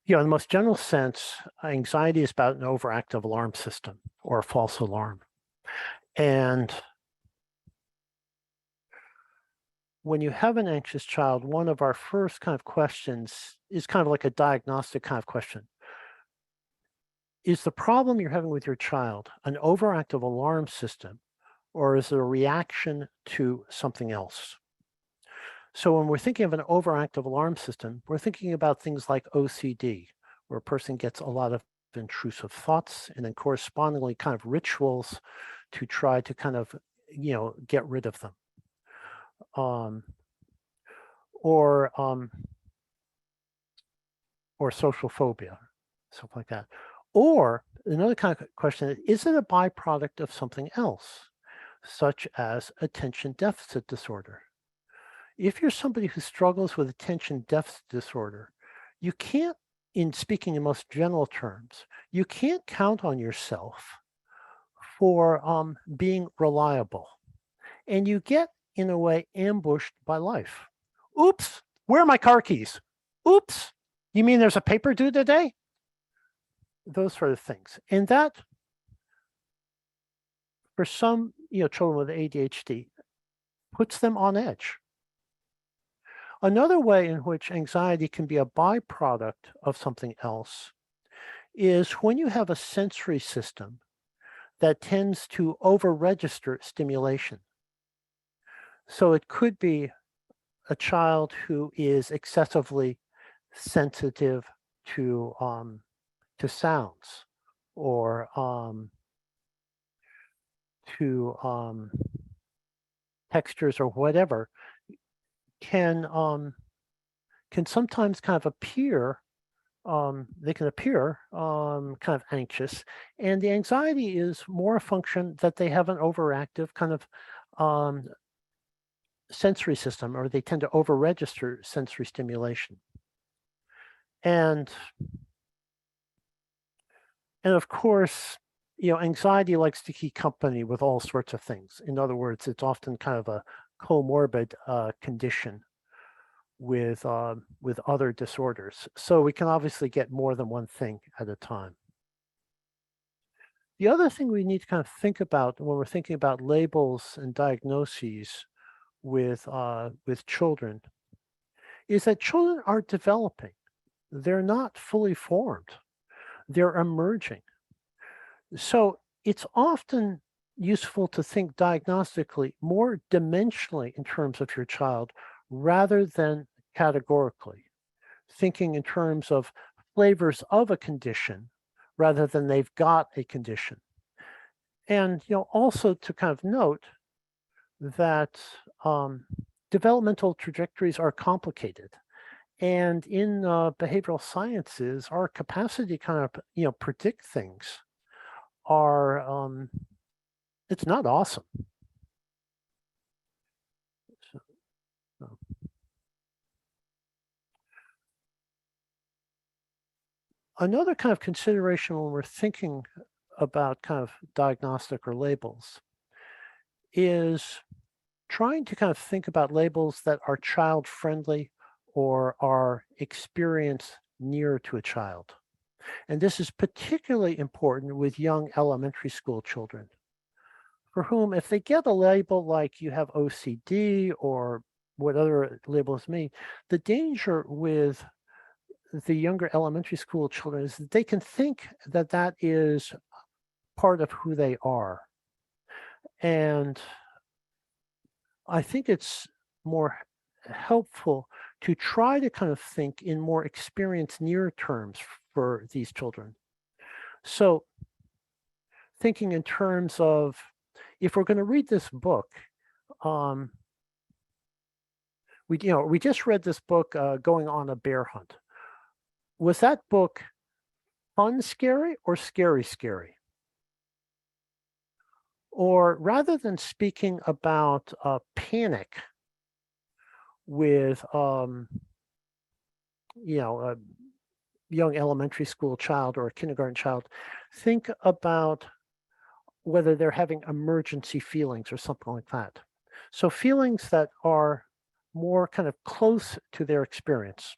in the most general sense, anxiety is about an overactive alarm system or a false alarm. And when you have an anxious child, one of our first kind of questions is kind of like a diagnostic kind of question. Is the problem you're having with your child an overactive alarm system, or is it a reaction to something else? So when we're thinking of an overactive alarm system, we're thinking about things like OCD, where a person gets a lot of intrusive thoughts and then correspondingly kind of rituals to try to kind of, get rid of them. Or social phobia, stuff like that. Or another kind of question is it a byproduct of something else, such as attention deficit disorder? If you're somebody who struggles with attention deficit disorder, you can't, in speaking in most general terms, you can't count on yourself for being reliable. And you get, in a way, ambushed by life. Oops, where are my car keys? Oops, you mean there's a paper due today? Those sort of things. And that, for some children with ADHD, puts them on edge. Another way in which anxiety can be a byproduct of something else is when you have a sensory system that tends to over-register stimulation. So it could be a child who is excessively sensitive to sounds or to textures or whatever, can sometimes kind of appear, they can appear kind of anxious, and the anxiety is more a function that they have an overactive kind of sensory system, or they tend to over-register sensory stimulation. And of course, anxiety likes to keep company with all sorts of things. In other words, it's often kind of a comorbid condition with other disorders. So we can obviously get more than one thing at a time. The other thing we need to kind of think about when we're thinking about labels and diagnoses with children is that children are developing. They're not fully formed. They're emerging. So it's often useful to think diagnostically more dimensionally in terms of your child rather than categorically, thinking in terms of flavors of a condition rather than they've got a condition. And also to kind of note that developmental trajectories are complicated. And in behavioral sciences, our capacity to kind of predict things are it's not awesome. Another kind of consideration when we're thinking about kind of diagnostic or labels is trying to kind of think about labels that are child friendly or are experience near to a child. And this is particularly important with young elementary school children, for whom if they get a label like you have OCD or what other labels mean, the danger with the younger elementary school children is that they can think that that is part of who they are. And I think it's more helpful to try to kind of think in more experience near terms for these children. So thinking in terms of, if we're going to read this book, we just read this book, Going on a Bear Hunt. Was that book fun scary or scary scary? Or rather than speaking about panic with a young elementary school child or a kindergarten child, think about whether they're having emergency feelings or something like that. So feelings that are more kind of close to their experience.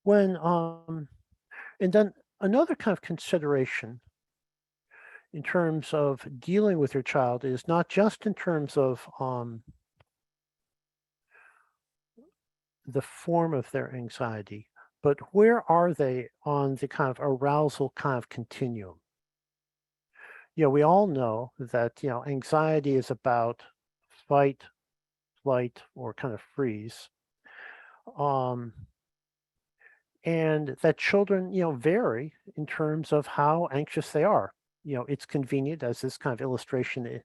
When and then another kind of consideration in terms of dealing with your child is not just in terms of the form of their anxiety, but where are they on the kind of arousal kind of continuum? We all know that, anxiety is about fight, flight, or kind of freeze. Um, and that children, vary in terms of how anxious they are. It's convenient as this kind of illustration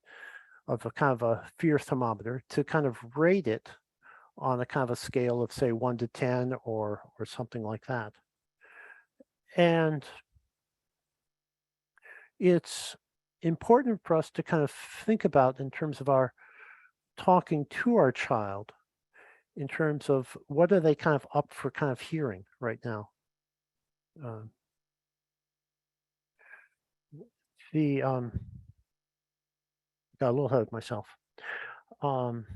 of a kind of a fear thermometer to kind of rate it on a kind of a scale of say 1 to 10 or something like that. And it's important for us to kind of think about in terms of our talking to our child in terms of what are they kind of up for kind of hearing right now. Um, the got a little ahead of myself. Um,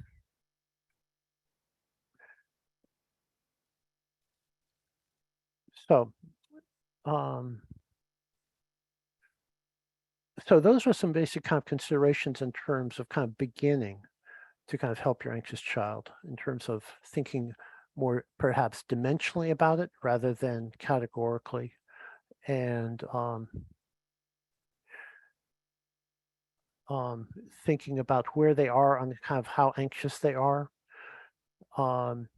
so um, so those are some basic kind of considerations in terms of kind of beginning to kind of help your anxious child in terms of thinking more perhaps dimensionally about it rather than categorically and thinking about where they are on kind of how anxious they are. Um,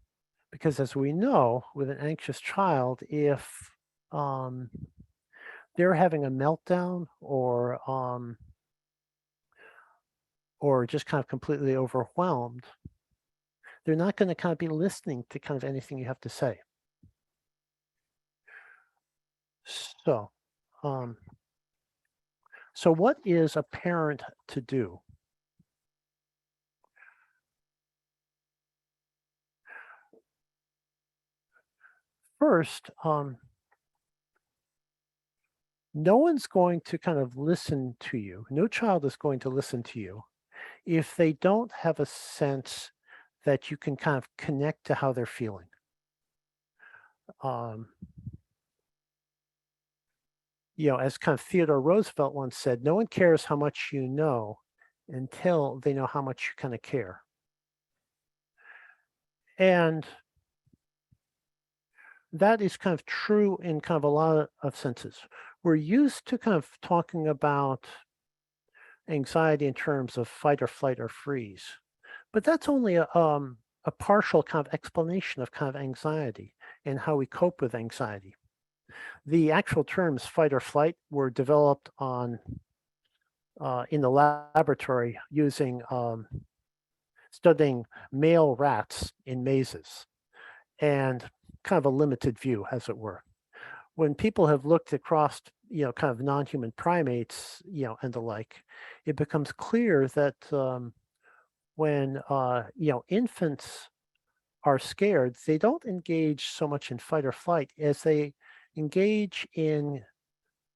because as we know, with an anxious child, if um, they're having a meltdown or just kind of completely overwhelmed, they're not going to kind of be listening to kind of anything you have to say. So, um, so what is a parent to do? First, no one's going to kind of listen to you. No child is going to listen to you if they don't have a sense that you can kind of connect to how they're feeling. Um, as kind of Theodore Roosevelt once said, no one cares how much you know until they know how much you kind of care. And that is kind of true in kind of a lot of senses. We're used to kind of talking about anxiety in terms of fight or flight or freeze, but that's only a partial kind of explanation of kind of anxiety and how we cope with anxiety. The actual terms fight or flight were developed in the laboratory using studying male rats in mazes and kind of a limited view, as it were. When people have looked across, kind of non-human primates, and the like, it becomes clear that when infants are scared, they don't engage so much in fight or flight as they engage in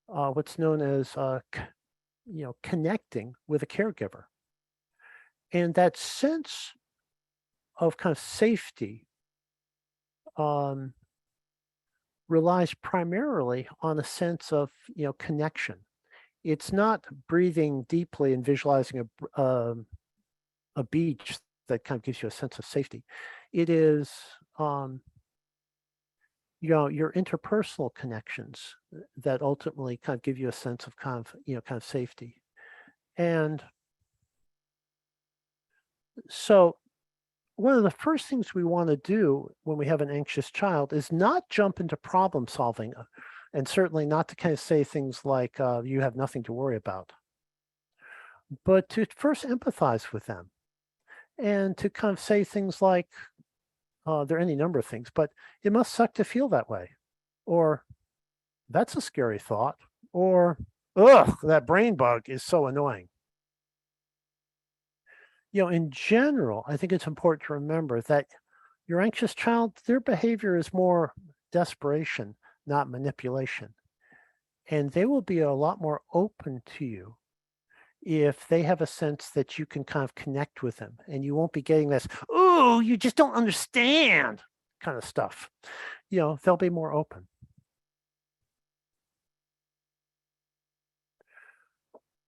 what's known as connecting with a caregiver, and that sense of kind of safety um, relies primarily on a sense of connection. It's not breathing deeply and visualizing a beach that kind of gives you a sense of safety. It is um, your interpersonal connections that ultimately kind of give you a sense of kind of safety. And so one of the first things we want to do when we have an anxious child is not jump into problem solving, and certainly not to kind of say things like you have nothing to worry about, but to first empathize with them and to kind of say things like there are any number of things, but it must suck to feel that way, or that's a scary thought, or ugh, that brain bug is so annoying. In general, I think it's important to remember that your anxious child, their behavior is more desperation, not manipulation. And they will be a lot more open to you if they have a sense that you can kind of connect with them and you won't be getting this, oh, you just don't understand kind of stuff. They'll be more open.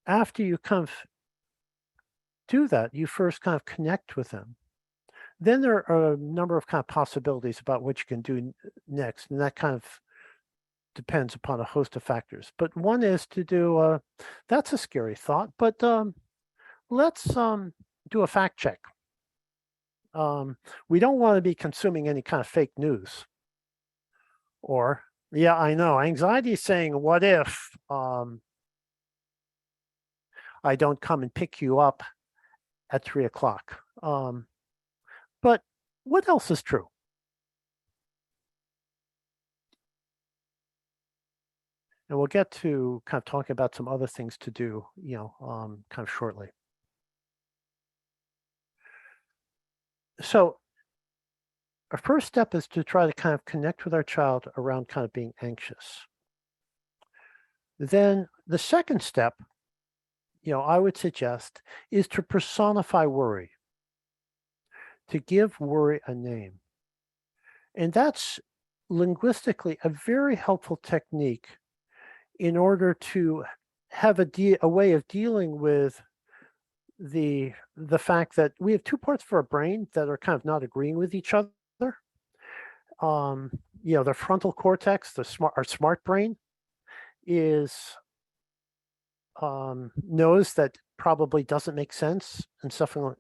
After you kind of do that, you first kind of connect with them. Then there are a number of kind of possibilities about what you can do next. And that kind of depends upon a host of factors. But one is to do, that's a scary thought, but let's do a fact check. We don't want to be consuming any kind of fake news. Or, yeah, I know, anxiety is saying, what if I don't come and pick you up at 3 o'clock? But what else is true? And we'll get to kind of talking about some other things to do, kind of shortly. So our first step is to try to kind of connect with our child around kind of being anxious. Then the second step, I would suggest is to personify worry, to give worry a name. And that's linguistically a very helpful technique in order to have a way of dealing with the fact that we have two parts of our brain that are kind of not agreeing with each other. The frontal cortex, our smart brain, is knows that probably doesn't make sense and something.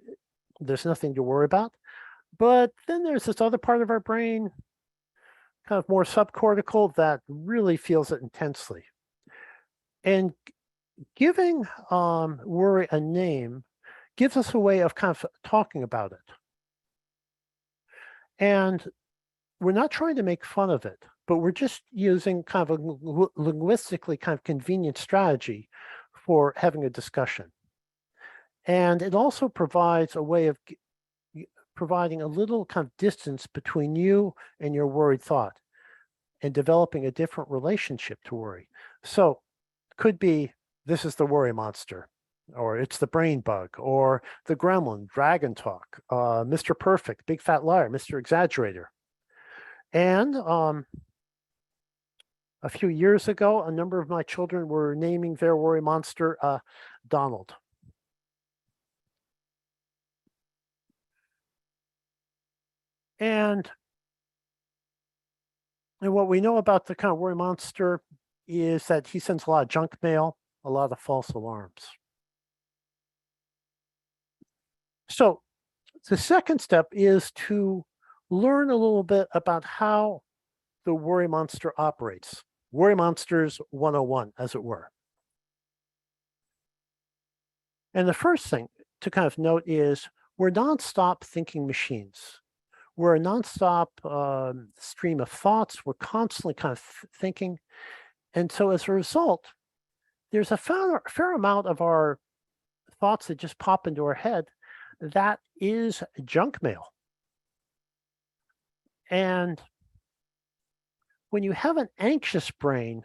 There's nothing to worry about. But then there's this other part of our brain, kind of more subcortical, that really feels it intensely. And giving worry a name gives us a way of kind of talking about it. And we're not trying to make fun of it, but we're just using kind of a linguistically kind of convenient strategy for having a discussion. And it also provides a way of providing a little kind of distance between you and your worried thought and developing a different relationship to worry. So could be, this is the worry monster, or it's the brain bug, or the gremlin, dragon talk, Mr. Perfect, big fat liar, Mr. Exaggerator. And a few years ago, a number of my children were naming their worry monster Donald. And what we know about the kind of worry monster is that he sends a lot of junk mail, a lot of false alarms. So the second step is to learn a little bit about how the worry monster operates. Worry Monsters 101, as it were. And the first thing to kind of note is we're nonstop thinking machines. We're a nonstop stream of thoughts. We're constantly kind of thinking. And so as a result, there's a fair amount of our thoughts that just pop into our head that is junk mail. And when you have an anxious brain,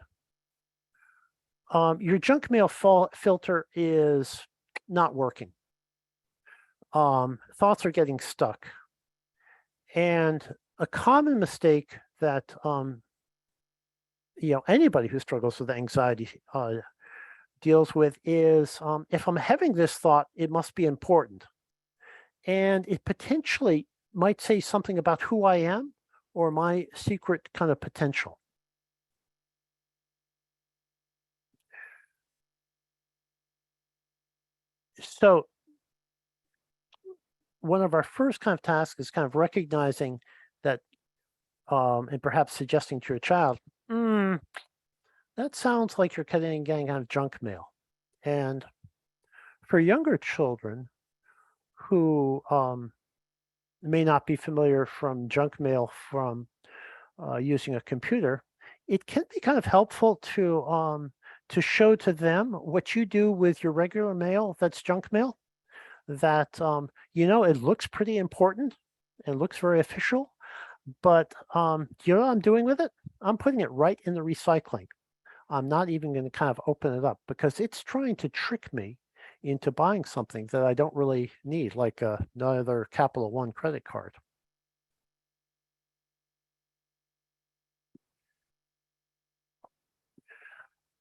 your junk mail filter is not working. Thoughts are getting stuck. And a common mistake that anybody who struggles with anxiety deals with is, if I'm having this thought, it must be important. And it potentially might say something about who I am or my secret kind of potential. So one of our first kind of tasks is kind of recognizing that, and perhaps suggesting to your child, that sounds like you're getting kind of junk mail. And for younger children who may not be familiar from junk mail from using a computer, it can be kind of helpful to show to them what you do with your regular mail that's junk mail, that it looks pretty important and looks very official, but you know what I'm doing with it? I'm putting it right in the recycling. I'm not even going to kind of open it up because it's trying to trick me into buying something that I don't really need, like another Capital One credit card.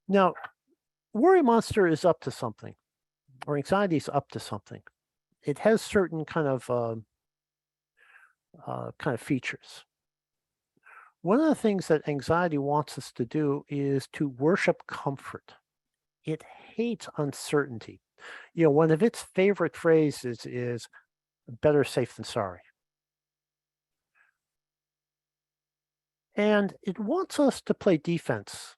Now, Worry Monster is up to something, or anxiety is up to something. It has certain kind of features. One of the things that anxiety wants us to do is to worship comfort. It hates uncertainty. One of its favorite phrases is better safe than sorry. And it wants us to play defense.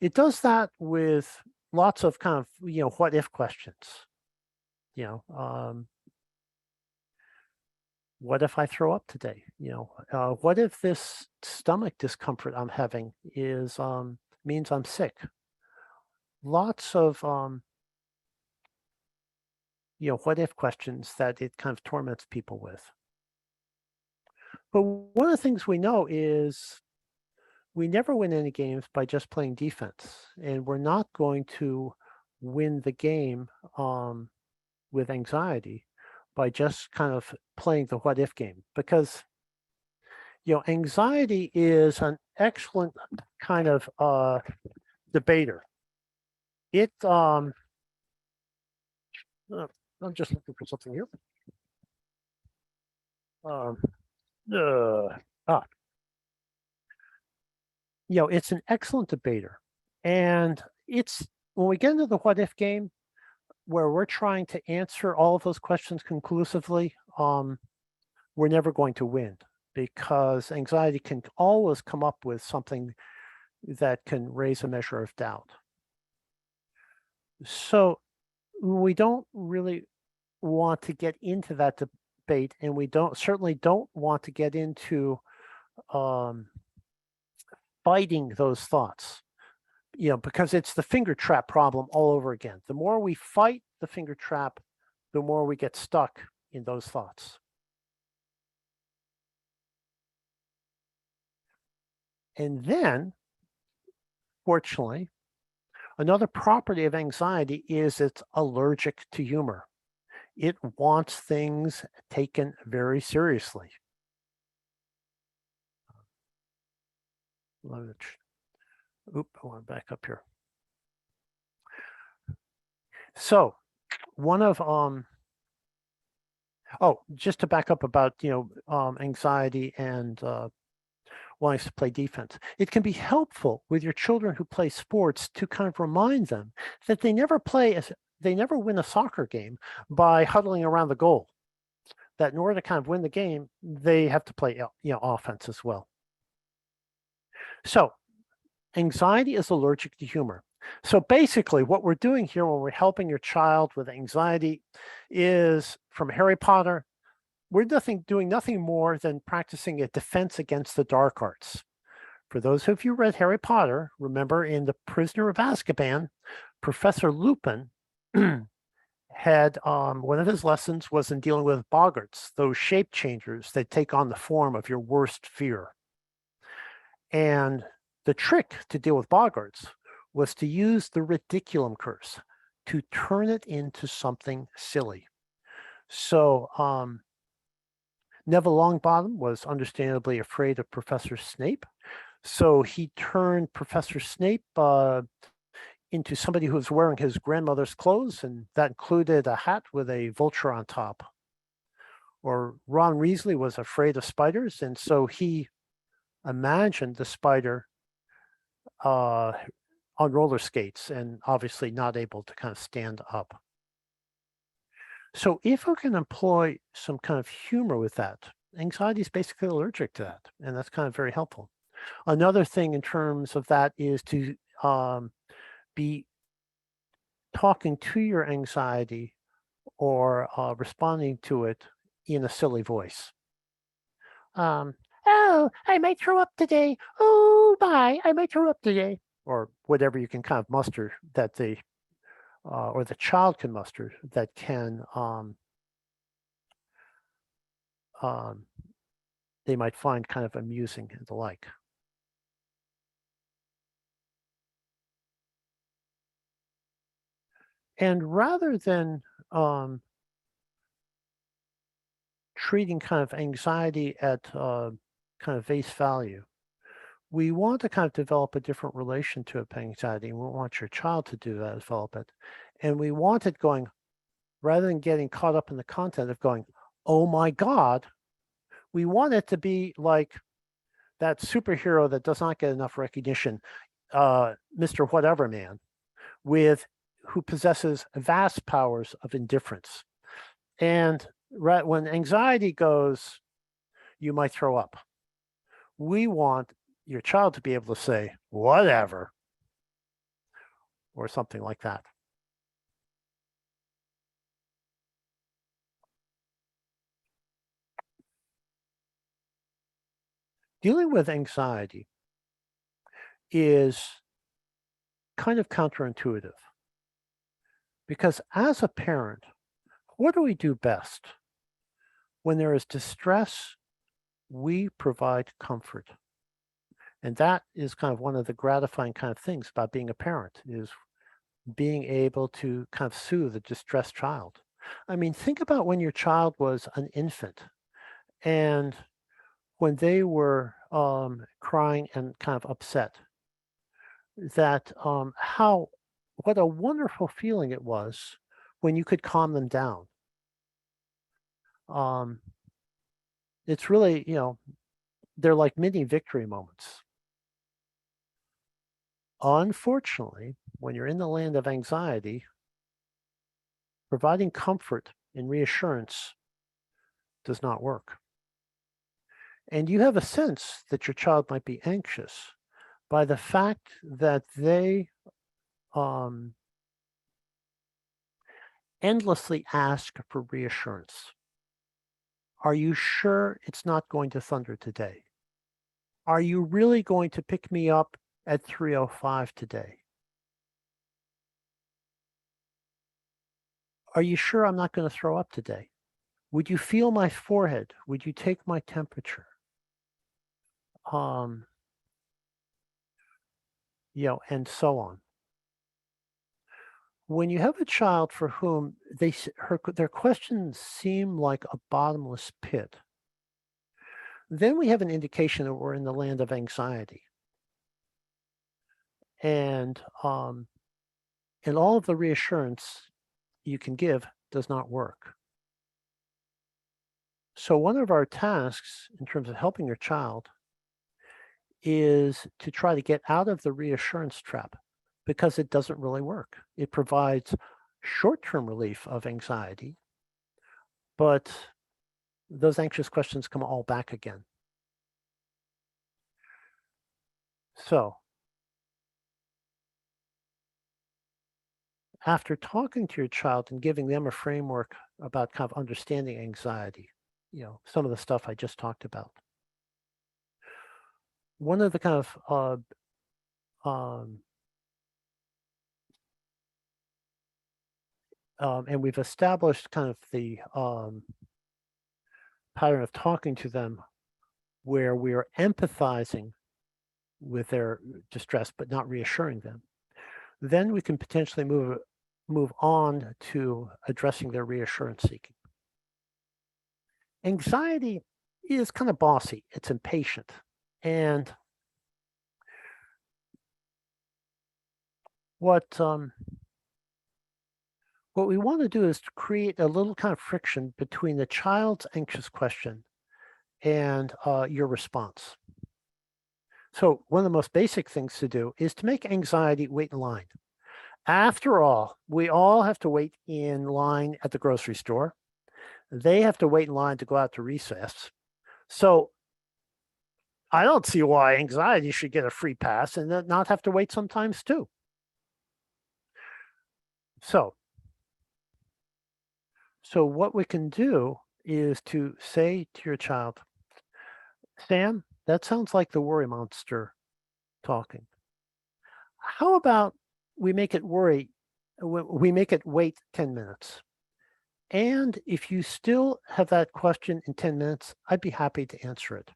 It does that with lots of kind of, what if questions. You know, um, what if I throw up today? What if this stomach discomfort I'm having is means I'm sick? Lots of what if questions that it kind of torments people with. But one of the things we know is we never win any games by just playing defense, and we're not going to win the game with anxiety by just kind of playing the what if game because anxiety is an excellent kind of debater. It I'm just looking for something here. Um, uh, ah, it's an excellent debater, and it's when we get into the what if game where we're trying to answer all of those questions conclusively. We're never going to win because anxiety can always come up with something that can raise a measure of doubt. So we don't really want to get into that debate, and we certainly don't want to get into um, fighting those thoughts. Because it's the finger trap problem all over again. The more we fight the finger trap, the more we get stuck in those thoughts. And then, fortunately, another property of anxiety is it's allergic to humor. It wants things taken very seriously. Oop, I want to back up here. So one of just to back up about anxiety and wanting to play defense. It can be helpful with your children who play sports to kind of remind them that they never win a soccer game by huddling around the goal. That in order to kind of win the game, they have to play offense as well. So anxiety is allergic to humor. So basically, what we're doing here when we're helping your child with anxiety is from Harry Potter. We're doing nothing more than practicing a defense against the dark arts. For those of you who read Harry Potter, remember in The Prisoner of Azkaban, Professor Lupin had one of his lessons was in dealing with boggarts, those shape changers that take on the form of your worst fear. And the trick to deal with boggarts was to use the ridiculum curse to turn it into something silly. So Neville Longbottom was understandably afraid of Professor Snape. So he turned Professor Snape into somebody who was wearing his grandmother's clothes, and that included a hat with a vulture on top. Or Ron Weasley was afraid of spiders, and so he imagined the spider on roller skates and obviously not able to kind of stand up. So if we can employ some kind of humor with that, anxiety is basically allergic to that, and that's kind of very helpful. Another thing in terms of that is to be talking to your anxiety or responding to it in a silly voice. Oh, I might throw up today. Oh, my, I might throw up today. Or whatever you can kind of muster that or the child can muster that can they might find kind of amusing and the like. And rather than um, treating kind of anxiety at kind of face value, we want to kind of develop a different relation to anxiety. And we want your child to do that, develop it. And we want it going, rather than getting caught up in the content of going, oh my God, we want it to be like that superhero that does not get enough recognition, Mr. Whatever Man, with who possesses vast powers of indifference. And when anxiety goes, you might throw up. We want your child to be able to say, whatever, or something like that. Dealing with anxiety is kind of counterintuitive because as a parent, what do we do best? When there is distress, we provide comfort. And that is kind of one of the gratifying kind of things about being a parent is being able to kind of soothe a distressed child. I mean, think about when your child was an infant and when they were crying and kind of upset, that how what a wonderful feeling it was when you could calm them down. Um, it's really, they're like mini victory moments. Unfortunately, when you're in the land of anxiety, providing comfort and reassurance does not work. And you have a sense that your child might be anxious by the fact that they um, endlessly ask for reassurance. Are you sure it's not going to thunder today? Are you really going to pick me up at 3:05 today? Are you sure I'm not going to throw up today? Would you feel my forehead? Would you take my temperature? Um, and so on. When you have a child for whom their questions seem like a bottomless pit, then we have an indication that we're in the land of anxiety. And and all of the reassurance you can give does not work. So one of our tasks in terms of helping your child is to try to get out of the reassurance trap because it doesn't really work. It provides short-term relief of anxiety, but those anxious questions come all back again. So after talking to your child and giving them a framework about kind of understanding anxiety, some of the stuff I just talked about, one of the kind of and we've established kind of the pattern of talking to them where we are empathizing with their distress but not reassuring them. Then we can potentially move on to addressing their reassurance seeking. Anxiety is kind of bossy. It's impatient. And what we want to do is to create a little kind of friction between the child's anxious question and your response. So one of the most basic things to do is to make anxiety wait in line. After all, we all have to wait in line at the grocery store. They have to wait in line to go out to recess. So I don't see why anxiety should get a free pass and then not have to wait sometimes too. So what we can do is to say to your child, Sam, that sounds like the worry monster talking. How about we make it we make it wait 10 minutes? And if you still have that question in 10 minutes, I'd be happy to answer it.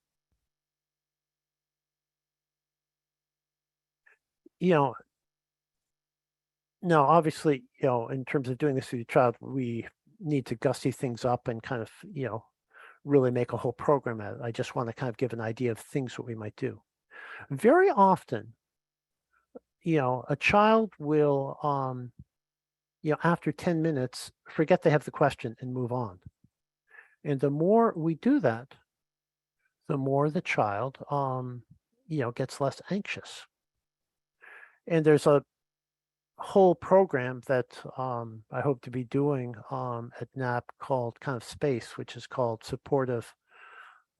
You know, Now, obviously, in terms of doing this with your child, we need to gussy things up and kind of, really make a whole program out of it. I just want to kind of give an idea of things that we might do. Very often, a child will, after 10 minutes, forget they have the question and move on. And the more we do that, the more the child, gets less anxious. And there's a whole program that I hope to be doing at NAP called kind of SPACE, which is called Supportive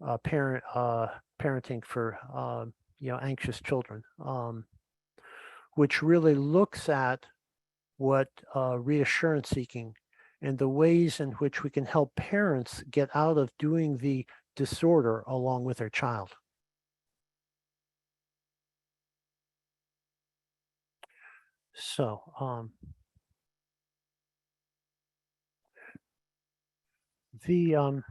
Parenting for anxious children, which really looks at what reassurance seeking and the ways in which we can help parents get out of doing the disorder along with their child. So, the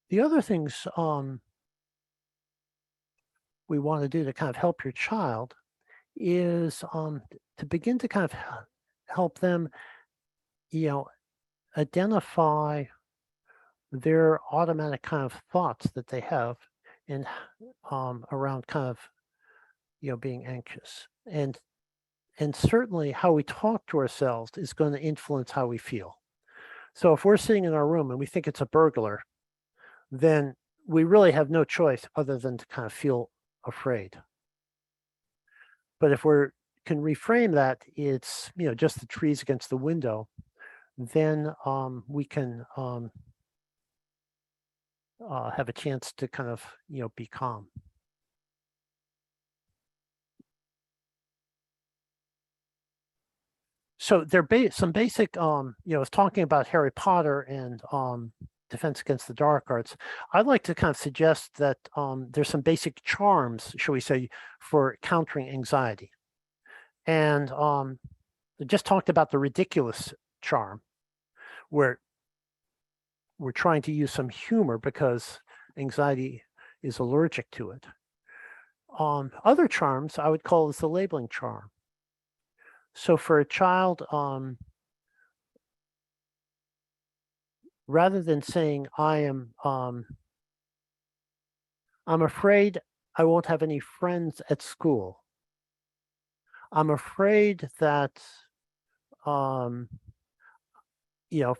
the other things we want to do to kind of help your child is to begin to kind of help them, you know, identify their automatic kind of thoughts that they have and around kind of being anxious, and certainly how we talk to ourselves is going to influence how we feel. So if we're sitting in our room and we think it's a burglar, then we really have no choice other than to kind of feel afraid. But if we can reframe that, it's just the trees against the window, then we can have a chance to kind of be calm. So some basic I was talking about Harry Potter and Defense Against the Dark Arts. I'd like to kind of suggest that there's some basic charms, shall we say, for countering anxiety. And I just talked about the ridiculous charm, where we're trying to use some humor because anxiety is allergic to it. Other charms I would call as the labeling charm. So for a child, rather than saying I'm afraid I won't have any friends at school. I'm afraid that for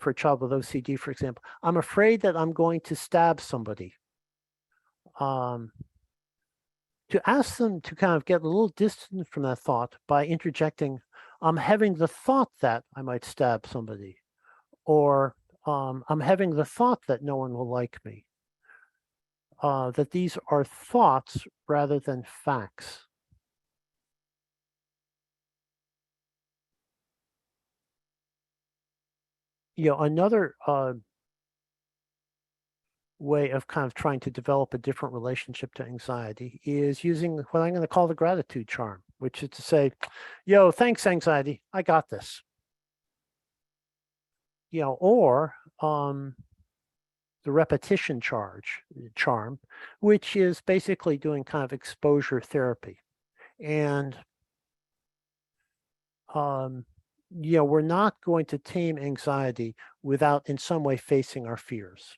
a child with OCD, for example, I'm afraid that I'm going to stab somebody. To ask them to kind of get a little distant from that thought by interjecting, I'm having the thought that I might stab somebody, or I'm having the thought that no one will like me. That these are thoughts rather than facts. Another way of kind of trying to develop a different relationship to anxiety is using what I'm going to call the gratitude charm, which is to say, thanks, anxiety, I got this. Or the repetition charm, which is basically doing kind of exposure therapy. And we're not going to tame anxiety without in some way facing our fears.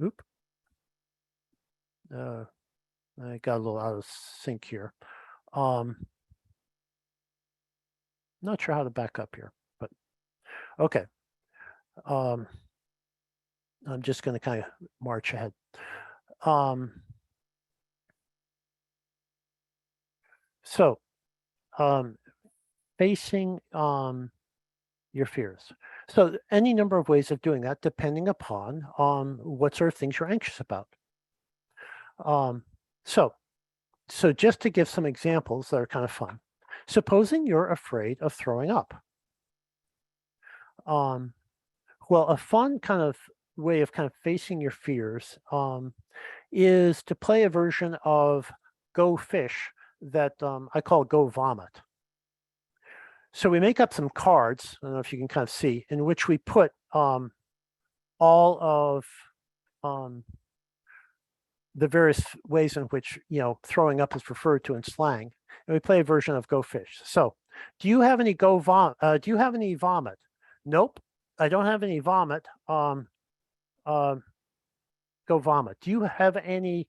Oop. I got a little out of sync here. Not sure how to back up here, but okay. I'm just going to kind of march ahead. So, facing your fears. So, any number of ways of doing that, depending upon what sort of things you're anxious about. So just to give some examples that are kind of fun. Supposing you're afraid of throwing up. Well, a fun kind of way of kind of facing your fears is to play a version of Go Fish that I call Go Vomit. So we make up some cards, I don't know if you can kind of see, in which we put all of the various ways in which, throwing up is referred to in slang. And we play a version of Go Fish. So do you have any do you have any vomit? Nope, I don't have any vomit. Uh, Go vomit. Do you have any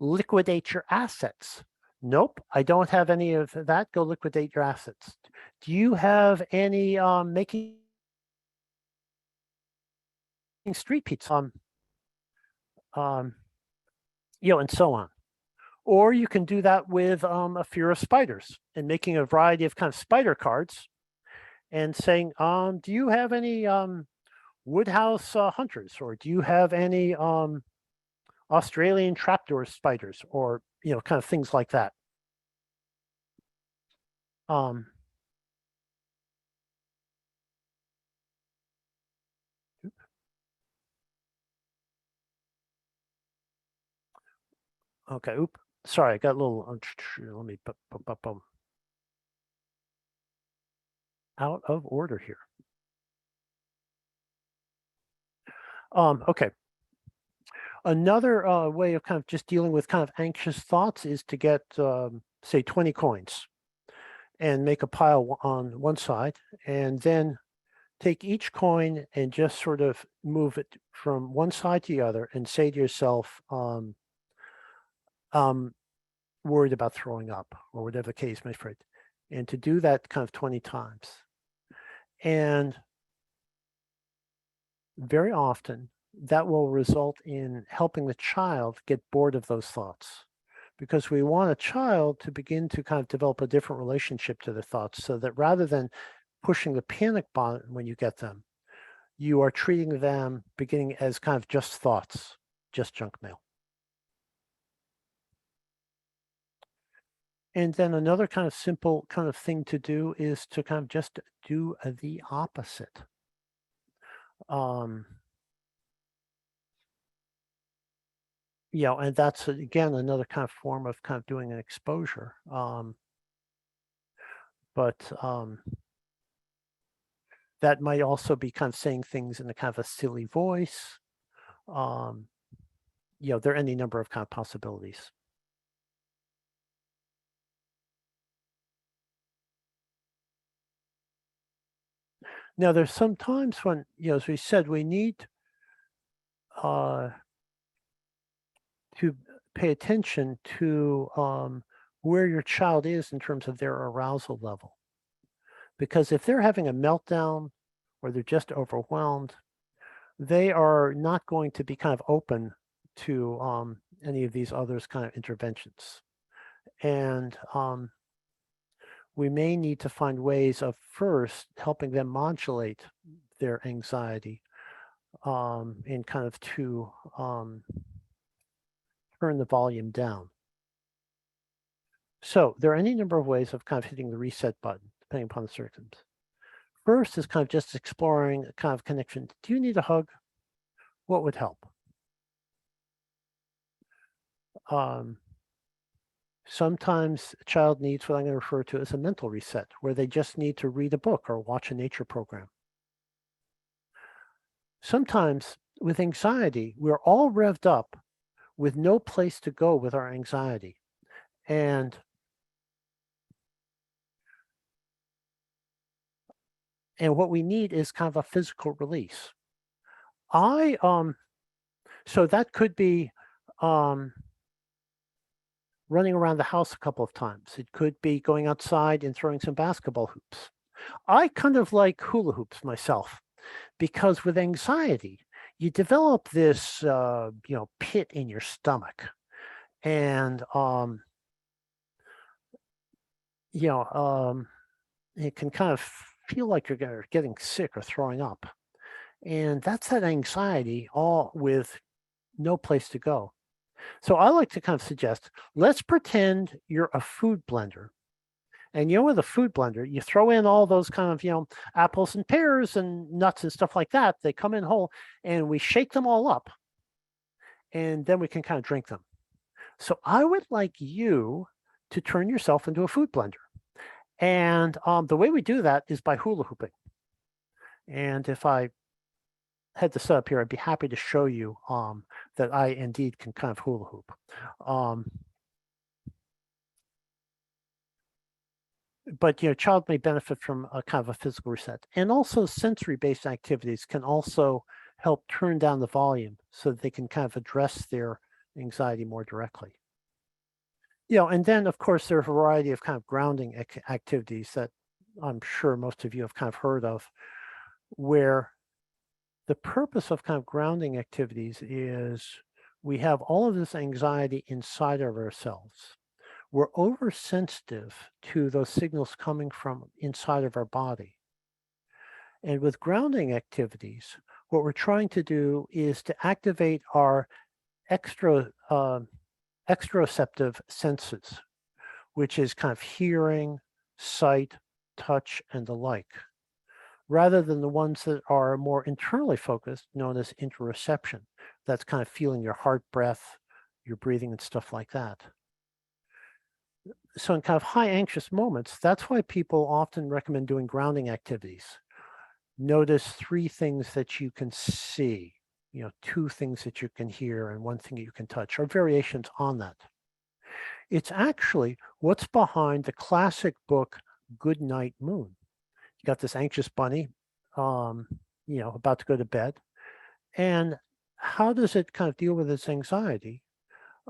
liquidate your assets? Nope, I don't have any of that. Go liquidate your assets. Do you have any making street pizza? And so on. Or you can do that with a fear of spiders and making a variety of kind of spider cards and saying, do you have any woodhouse hunters, or do you have any Australian trapdoor spiders, or kind of things like that. Okay, sorry, I got a little, let me, out of order here. Okay. Another way of kind of just dealing with kind of anxious thoughts is to get, say, 20 coins and make a pile on one side, and then take each coin and just sort of move it from one side to the other and say to yourself, worried about throwing up, or whatever the case may be. And to do that kind of 20 times. And very often that will result in helping the child get bored of those thoughts, because we want a child to begin to kind of develop a different relationship to their thoughts, so that rather than pushing the panic button when you get them, you are treating them beginning as kind of just thoughts, just junk mail. And then another kind of simple kind of thing to do is to kind of just do the opposite. And that's, again, another kind of form of kind of doing an exposure. But that might also be kind of saying things in a kind of a silly voice. There are any number of kind of possibilities. Now, there's some times when, as we said, we need to pay attention to where your child is in terms of their arousal level. Because if they're having a meltdown or they're just overwhelmed, they are not going to be kind of open to any of these others kind of interventions. And we may need to find ways of first helping them modulate their anxiety and kind of to turn the volume down. So there are any number of ways of kind of hitting the reset button, depending upon the circumstances. First is kind of just exploring a kind of connection. Do you need a hug? What would help? Sometimes a child needs what I'm going to refer to as a mental reset, where they just need to read a book or watch a nature program. Sometimes with anxiety, we're all revved up with no place to go with our anxiety. And what we need is kind of a physical release. So that could be running around the house a couple of times. It could be going outside and throwing some basketball hoops. I kind of like hula hoops myself, because with anxiety, you develop this, pit in your stomach, and it can kind of feel like you're getting sick or throwing up, and that's that anxiety, all with no place to go. So I like to kind of suggest, let's pretend you're a food blender. And with a food blender, you throw in all those kind of, apples and pears and nuts and stuff like that. They come in whole, and we shake them all up, and then we can kind of drink them. So I would like you to turn yourself into a food blender. And the way we do that is by hula hooping. And if I had the setup here, I'd be happy to show you that I indeed can kind of hula hoop. But child may benefit from a kind of a physical reset, and also sensory-based activities can also help turn down the volume so that they can kind of address their anxiety more directly. And then of course there are a variety of kind of grounding activities that I'm sure most of you have kind of heard of, where the purpose of kind of grounding activities is we have all of this anxiety inside of ourselves. We're oversensitive to those signals coming from inside of our body. And with grounding activities, what we're trying to do is to activate our exteroceptive senses, which is kind of hearing, sight, touch, and the like, rather than the ones that are more internally focused, known as interoception. That's kind of feeling your heart breath, your breathing, and stuff like that. So in kind of high anxious moments, that's why people often recommend doing grounding activities. Notice 3 things that you can see, 2 things that you can hear, and 1 thing that you can touch, or variations on that. It's actually what's behind the classic book, Good Night Moon. You got this anxious bunny, about to go to bed. And how does it kind of deal with its anxiety?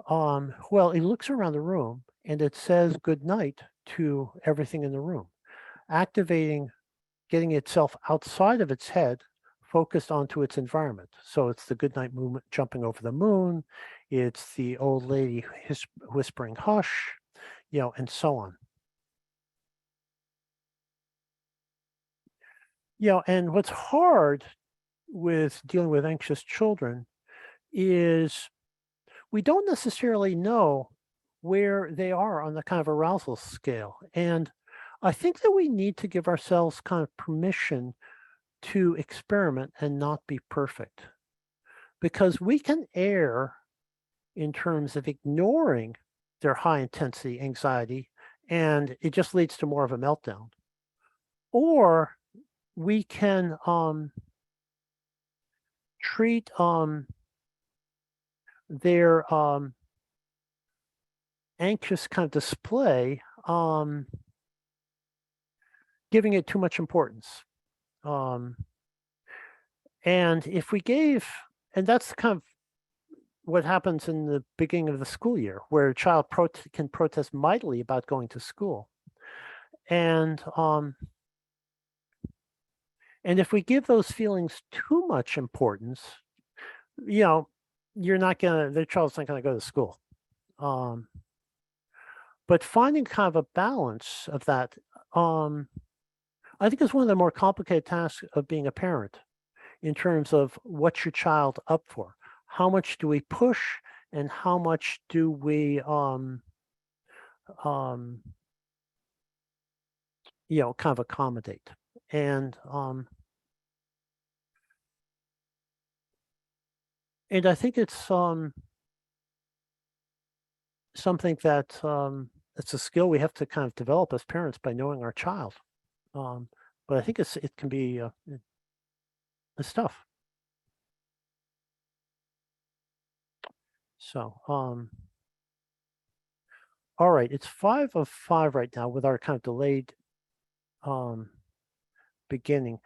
Well, it looks around the room and it says good night to everything in the room, activating, getting itself outside of its head, focused onto its environment. So it's the good night movement jumping over the moon. It's the old lady whispering hush, and so on. And what's hard with dealing with anxious children is we don't necessarily know where they are on the kind of arousal scale. And I think that we need to give ourselves kind of permission to experiment and not be perfect, because we can err in terms of ignoring their high intensity anxiety, and it just leads to more of a meltdown. Or we can treat their anxious kind of display, giving it too much importance. And if we gave, and that's kind of what happens in the beginning of the school year, where a child can protest mightily about going to school. And if we give those feelings too much importance, their child's not gonna go to school. But finding kind of a balance of that, I think is one of the more complicated tasks of being a parent, in terms of what's your child up for? How much do we push and how much do we kind of accommodate? And I think it's something that it's a skill we have to kind of develop as parents by knowing our child. But I think it can be it's tough. So all right, it's 5 of 5 right now with our kind of delayed beginning.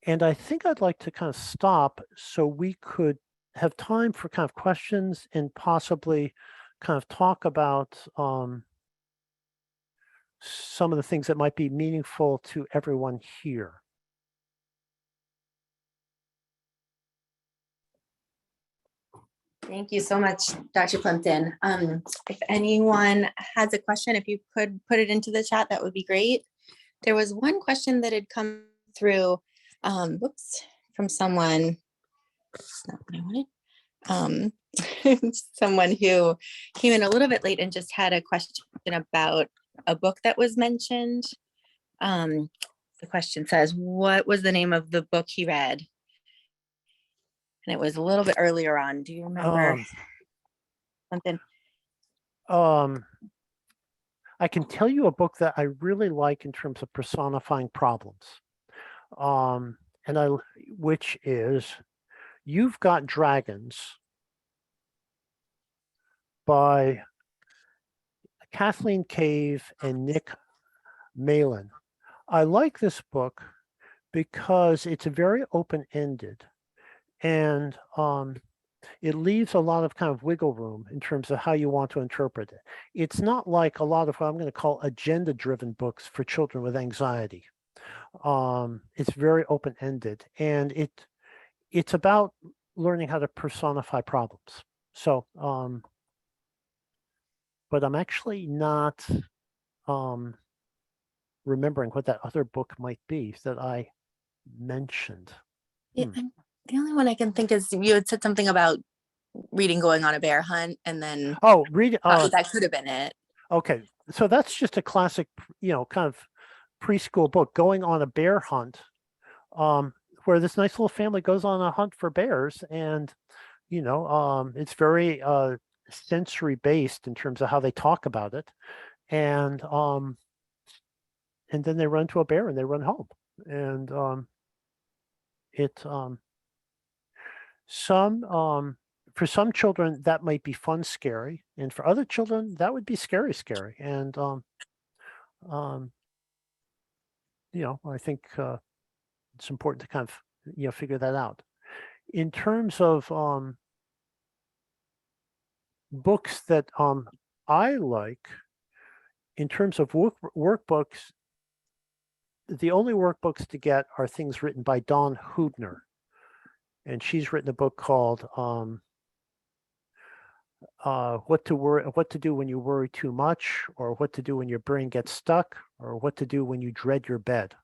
And I think I'd like to kind of stop so we could have time for kind of questions and possibly kind of talk about some of the things that might be meaningful to everyone here. Thank you so much, Dr. Plimpton. If anyone has a question, if you could put it into the chat, that would be great. There was one question that had come through, from someone, that's not what I wanted. Someone who came in a little bit late and just had a question about a book that was mentioned. The question says, what was the name of the book he read? And it was a little bit earlier on. Do you remember something? I can tell you a book that I really like in terms of personifying problems. Um, and I, which is You've Got Dragons by Kathleen Cave and Nick Malin. I like this book because it's very open-ended and it leaves a lot of kind of wiggle room in terms of how you want to interpret it. It's not like a lot of what I'm going to call agenda-driven books for children with anxiety. It's very open-ended, and it's about learning how to personify problems. So, but I'm actually not remembering what that other book might be that I mentioned. Yeah, the only one I can think is you had said something about reading going on a bear hunt, and then Oh, read. that could have been it. Okay, so that's just a classic, kind of preschool book, Going on a Bear Hunt, where this nice little family goes on a hunt for bears, and it's very sensory based in terms of how they talk about it, and then they run to a bear and they run home, and it some for some children that might be fun, scary, and for other children that would be scary, scary, and um, I think it's important to kind of figure that out. In terms of books that I like, in terms of workbooks, the only workbooks to get are things written by Dawn Hubner, and she's written a book called what to do when you worry too much, or what to do when your brain gets stuck, or what to do when you dread your bed.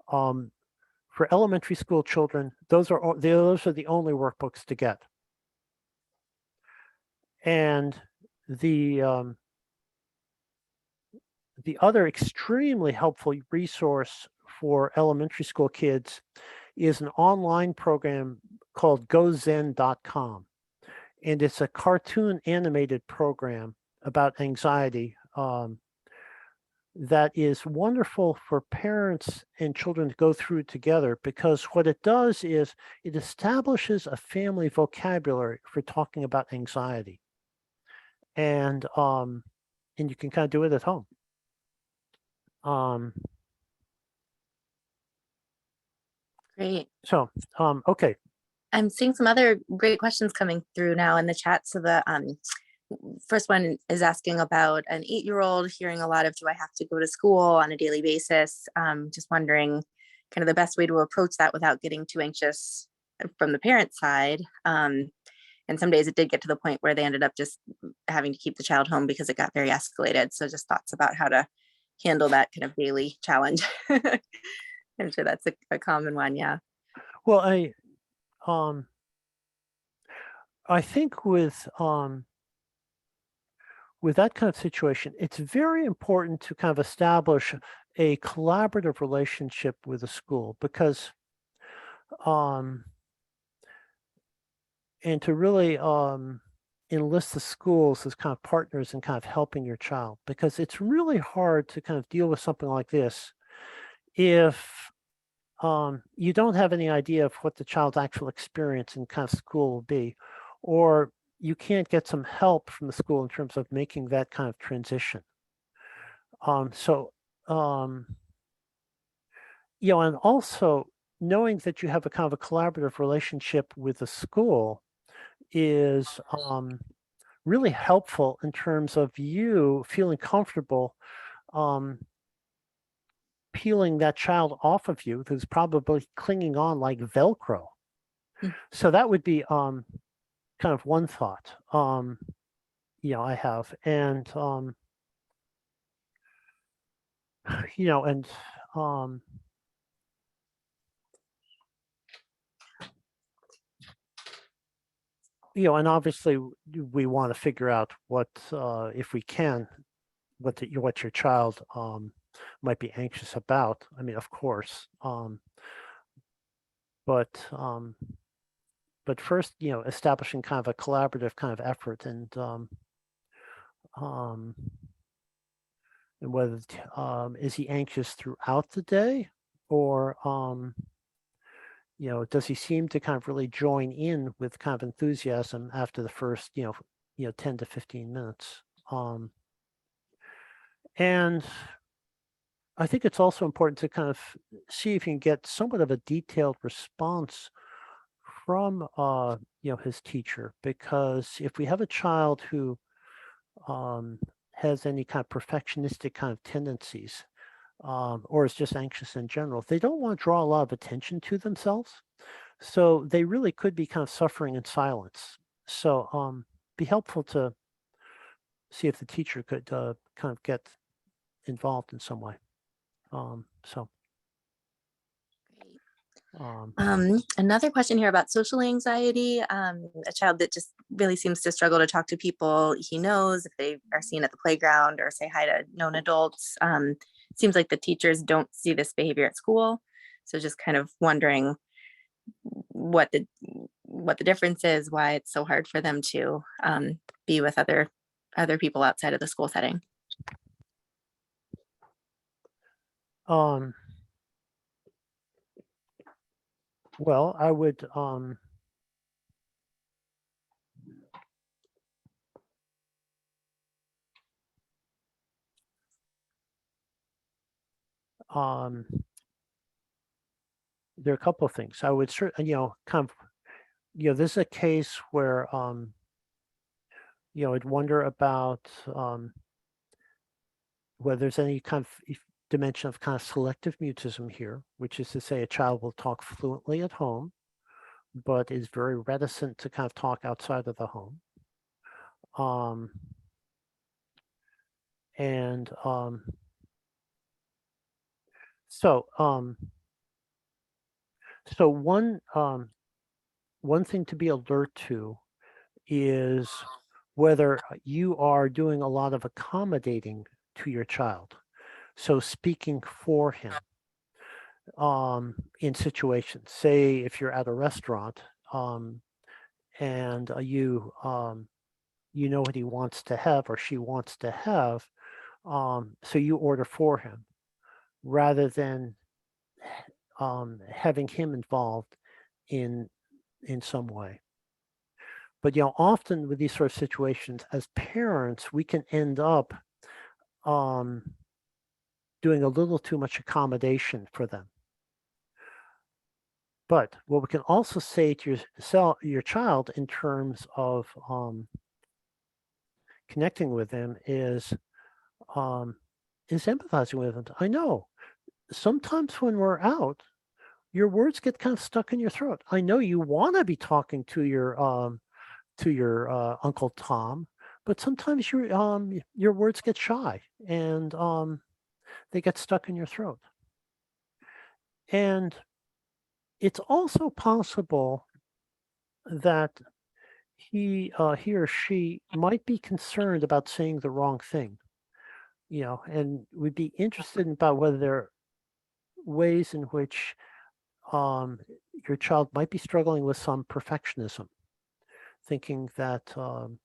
For elementary school children, those are the only workbooks to get. And the other extremely helpful resource for elementary school kids is an online program called gozen.com. And it's a cartoon animated program about anxiety that is wonderful for parents and children to go through together, because what it does is it establishes a family vocabulary for talking about anxiety. And you can kind of do it at home. Great. So, okay. I'm seeing some other great questions coming through now in the chat. So the first one is asking about an 8-year-old hearing a lot of, do I have to go to school on a daily basis? Just wondering kind of the best way to approach that without getting too anxious from the parent side. And some days it did get to the point where they ended up just having to keep the child home because it got very escalated. So just thoughts about how to handle that kind of daily challenge. I'm sure that's a common one. Yeah. Well, I think with that kind of situation, it's very important to kind of establish a collaborative relationship with the school, because and to really enlist the schools as kind of partners in kind of helping your child, because it's really hard to kind of deal with something like this if you don't have any idea of what the child's actual experience in kind of school will be, or you can't get some help from the school in terms of making that kind of transition. And also knowing that you have a kind of a collaborative relationship with the school is really helpful in terms of you feeling comfortable peeling that child off of you who's probably clinging on like Velcro. So that would be kind of one thought I have. And and and obviously we want to figure out what if we can, what your child might be anxious about. I mean, of course, but first, establishing kind of a collaborative kind of effort, and and whether is he anxious throughout the day, or does he seem to kind of really join in with kind of enthusiasm after the first 10 to 15 minutes. And I think it's also important to kind of see if you can get somewhat of a detailed response from his teacher, because if we have a child who um, has any kind of perfectionistic kind of tendencies, or is just anxious in general, they don't want to draw a lot of attention to themselves. So they really could be kind of suffering in silence. So be helpful to see if the teacher could kind of get involved in some way. So Great. um, Another question here about social anxiety. A child that just really seems to struggle to talk to people he knows if they are seen at the playground or say hi to known adults. Seems like the teachers don't see this behavior at school. So just kind of wondering what the difference is, why it's so hard for them to be with other people outside of the school setting. um, well, I would there are a couple of things. I would certainly, kind of, this is a case where, I'd wonder about whether there's any kind of dimension of kind of selective mutism here, which is to say a child will talk fluently at home, but is very reticent to kind of talk outside of the home. And so, so one thing to be alert to is whether you are doing a lot of accommodating to your child. So speaking for him in situations, say if you're at a restaurant and you know what he wants to have or she wants to have, so you order for him rather than having him involved in some way. But often with these sort of situations, as parents, we can end up doing a little too much accommodation for them. But what we can also say to your child in terms of connecting with them is empathizing with them. I know sometimes when we're out, your words get kind of stuck in your throat. I know you want to be talking to your Uncle Tom, but sometimes your words get shy and they get stuck in your throat. And it's also possible that he or she might be concerned about saying the wrong thing, and would be interested in about whether there are ways in which your child might be struggling with some perfectionism, thinking that um,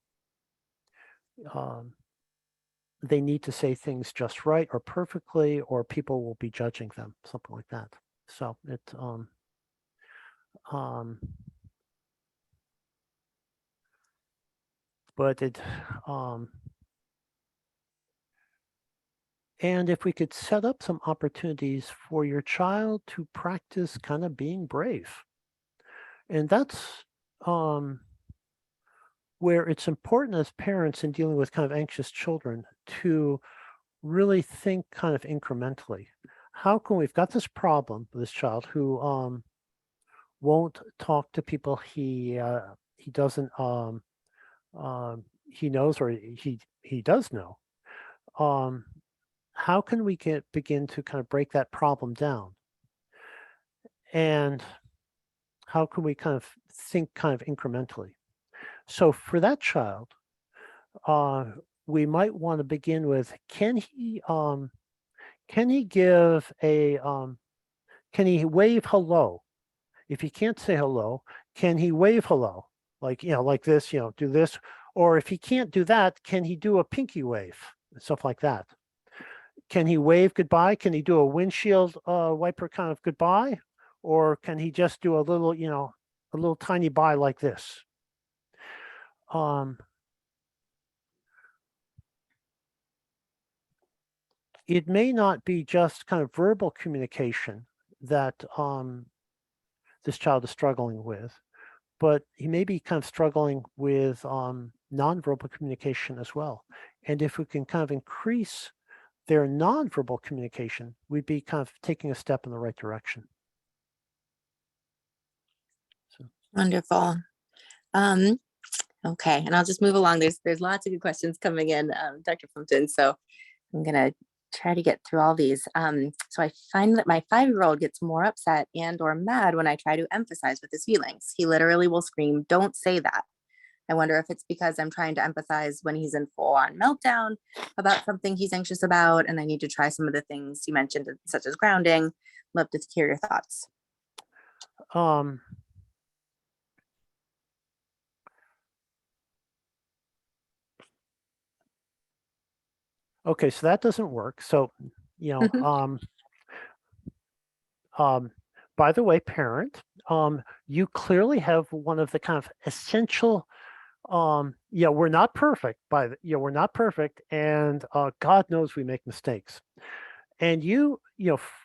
they need to say things just right or perfectly, or people will be judging them, something like that. So it, um, but it, and if we could set up some opportunities for your child to practice kind of being brave, and that's where it's important as parents in dealing with kind of anxious children to really think kind of incrementally. How can we've got this problem with this child who won't talk to people he doesn't he knows or he does know. How can we begin to kind of break that problem down? And how can we kind of think kind of incrementally? So for that child, we might want to begin with, can he give a can he wave hello? If he can't say hello, can he wave hello? Like, like this, do this. Or if he can't do that, can he do a pinky wave? Stuff like that. can he wave goodbye? Can he do a windshield wiper kind of goodbye? Or can he just do a little, a little tiny bye like this? It may not be just kind of verbal communication that this child is struggling with, but he may be kind of struggling with nonverbal communication as well. And if we can kind of increase their nonverbal communication, we'd be kind of taking a step in the right direction. So. Wonderful. Okay, and I'll just move along. There's lots of good questions coming in, Dr. Plimpton. So I'm gonna try to get through all these. So I find that my 5-year-old gets more upset and or mad when I try to emphasize with his feelings. He literally will scream, "Don't say that." I wonder if it's because I'm trying to empathize when he's in full on meltdown about something he's anxious about, and I need to try some of the things you mentioned, such as grounding. Love to hear your thoughts. Okay, so that doesn't work. So, by the way, parent, you clearly have one of the kind of essential, we're not perfect we're not perfect. And God knows we make mistakes. And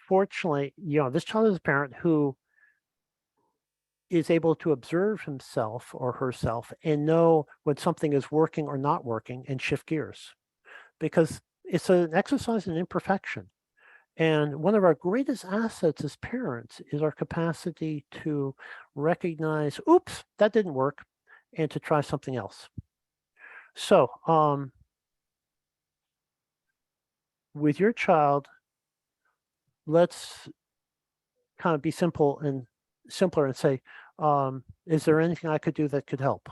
fortunately, this child is a parent who is able to observe himself or herself and know when something is working or not working and shift gears, because it's an exercise in imperfection. And one of our greatest assets as parents is our capacity to recognize, oops, that didn't work, and to try something else. So with your child, let's kind of be simpler and say, is there anything I could do that could help?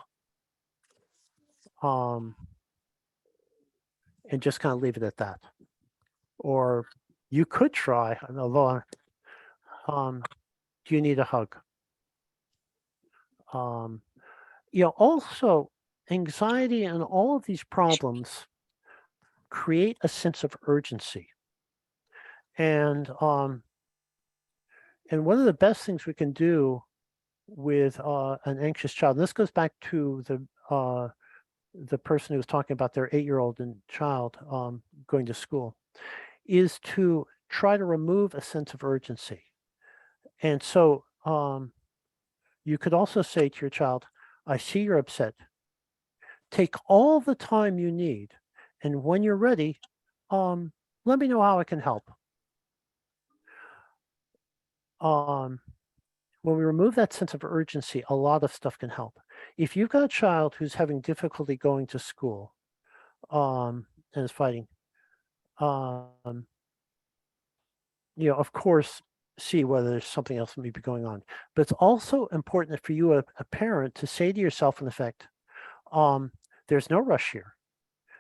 And just kind of leave it at that. Or you could try, although, do you need a hug? Also, anxiety and all of these problems create a sense of urgency. And one of the best things we can do with an anxious child, and this goes back to the person who was talking about their 8-year-old and child going to school, is to try to remove a sense of urgency. And so you could also say to your child, I see you're upset. Take all the time you need. And when you're ready, let me know how I can help. When we remove that sense of urgency, a lot of stuff can help. If you've got a child who's having difficulty going to school and is fighting, of course, see whether there's something else that may be going on. But it's also important for you, a parent, to say to yourself, in effect, there's no rush here.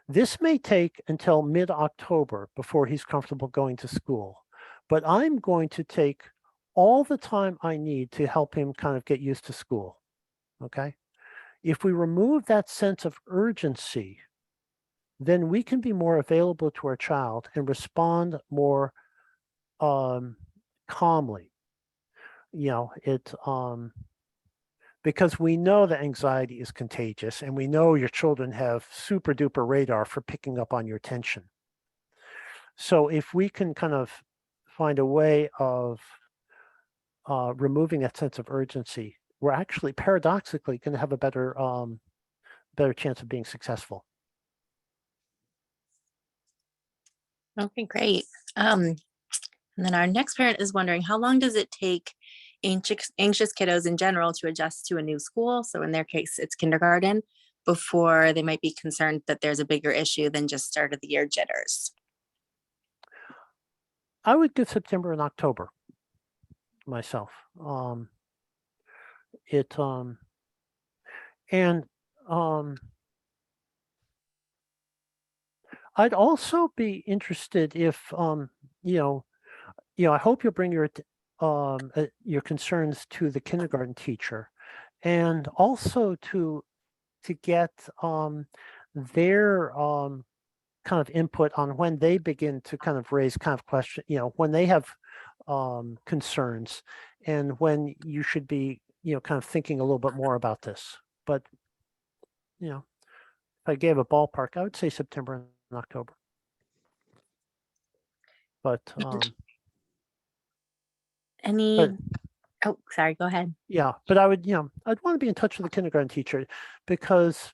This may take until mid-October before he's comfortable going to school, but I'm going to take all the time I need to help him kind of get used to school, okay? If we remove that sense of urgency, then we can be more available to our child and respond more calmly. Because we know that anxiety is contagious, and we know your children have super duper radar for picking up on your tension. So if we can kind of find a way of removing that sense of urgency, we're actually paradoxically going to have a better chance of being successful. Okay, great. And then our next parent is wondering, how long does it take anxious kiddos in general to adjust to a new school? So in their case, it's kindergarten, before they might be concerned that there's a bigger issue than just start of the year jitters. I would give September and October myself. I'd also be interested if I hope you'll bring your concerns to the kindergarten teacher, and also to get their kind of input on when they begin to kind of raise kind of question, when they have concerns, and when you should be, kind of thinking a little bit more about this. But, if I gave a ballpark, I would say September and October. But Any, oh, sorry, go ahead. yeah, but I would, I'd want to be in touch with the kindergarten teacher, because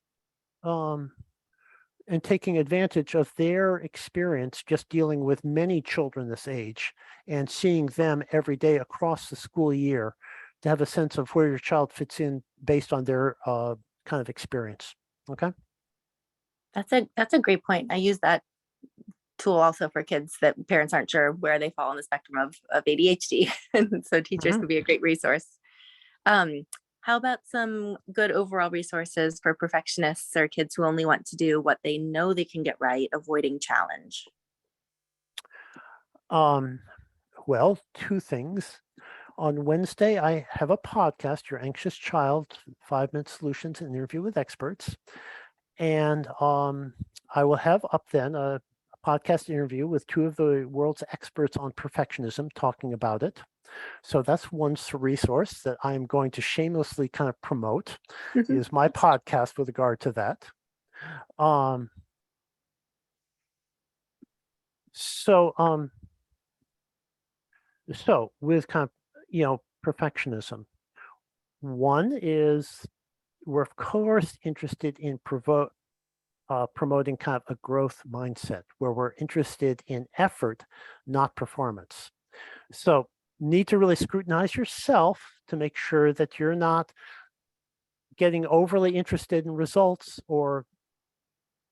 and taking advantage of their experience just dealing with many children this age and seeing them every day across the school year, to have a sense of where your child fits in based on their kind of experience. Okay. That's a great point. I use that tool also for kids that parents aren't sure where they fall on the spectrum of ADHD. And so teachers could be a great resource. How about some good overall resources for perfectionists or kids who only want to do what they know they can get right, avoiding challenge? Well, two things. On Wednesday, I have a podcast, Your Anxious Child, 5-Minute Solutions, an interview with experts. And I will have up then a podcast interview with 2 of the world's experts on perfectionism talking about it. So that's one resource that I'm going to shamelessly kind of promote, is my podcast with regard to that. So with kind of, perfectionism, one is, we're of course interested in promoting kind of a growth mindset, where we're interested in effort, not performance. So need to really scrutinize yourself to make sure that you're not getting overly interested in results or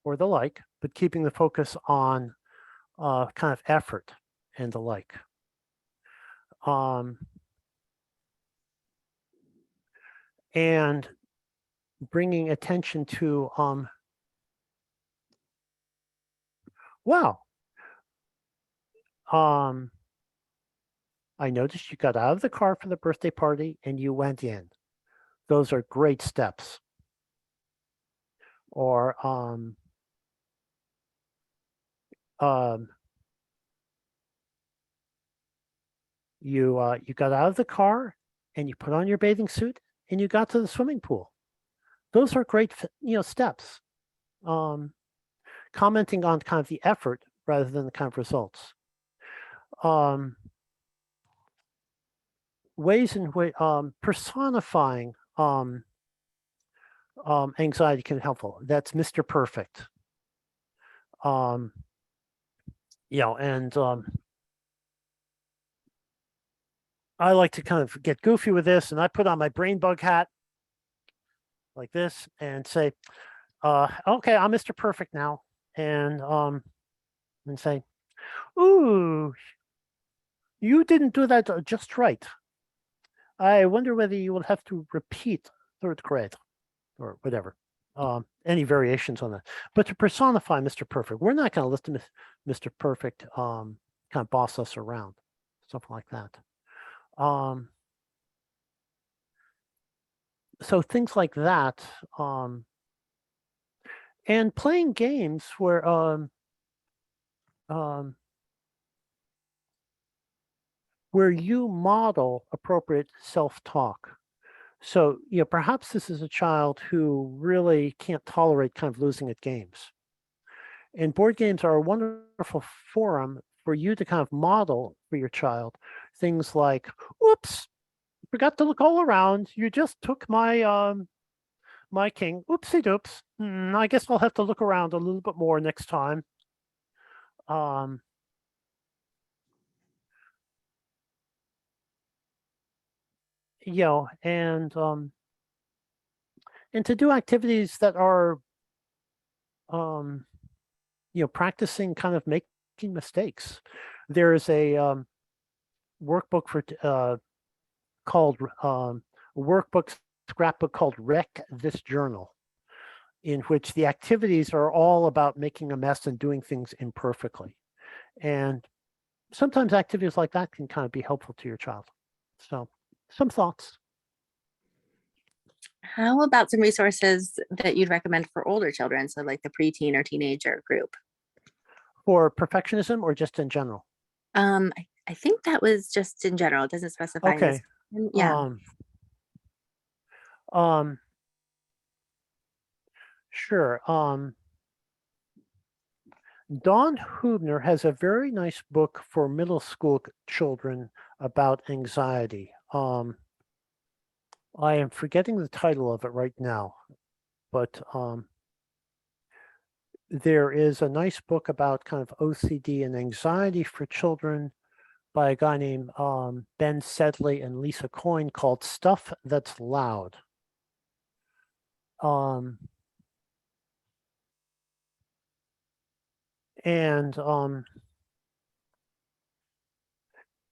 the like, but keeping the focus on kind of effort and the like. And bringing attention to, wow, I noticed you got out of the car for the birthday party and you went in. Those are great steps. Or you got out of the car and you put on your bathing suit and you got to the swimming pool. Those are great, steps. Commenting on kind of the effort rather than the kind of results. Ways in which personifying anxiety can be helpful. That's Mr. Perfect. And I like to kind of get goofy with this, and I put on my brain bug hat like this and say, okay, I'm Mr. Perfect now. And say, ooh, you didn't do that just right. I wonder whether you will have to repeat 3rd grade or whatever. Any variations on that. But to personify Mr. Perfect, we're not going to let Mr. Perfect kind of boss us around, something like that. So things like that, and playing games where you model appropriate self-talk. So, perhaps this is a child who really can't tolerate kind of losing at games. And board games are a wonderful forum for you to kind of model for your child things like, oops, forgot to look all around. You just took my my king. Oopsie doops. I guess I'll have to look around a little bit more next time. And to do activities that are practicing kind of making mistakes. There's a workbook for called workbook scrapbook called Wreck This Journal, in which the activities are all about making a mess and doing things imperfectly. And sometimes activities like that can kind of be helpful to your child. So some thoughts. How about some resources that you'd recommend for older children? So like the preteen or teenager group? For perfectionism or just in general? I think that was just in general. It doesn't specify in this. Okay. Yeah. Um, um, sure. Dawn Hubner has a very nice book for middle school children about anxiety. I am forgetting the title of it right now, but there is a nice book about kind of OCD and anxiety for children by a guy named Ben Sedley and Lisa Coyne called Stuff That's Loud. And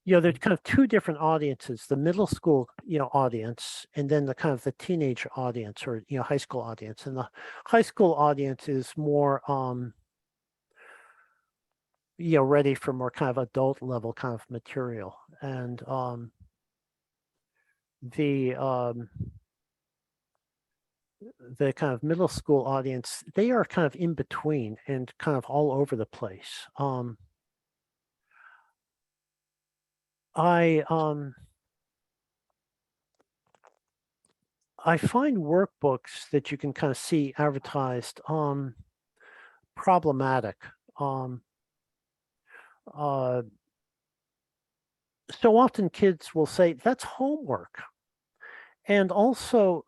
there's kind of two different audiences: the middle school, audience, and then the kind of the teenage audience, or high school audience. And the high school audience is more ready for more kind of adult level kind of material. And the kind of middle school audience, they are kind of in between and kind of all over the place. I find workbooks that you can kind of see advertised problematic. Uh, so often kids will say that's homework, and also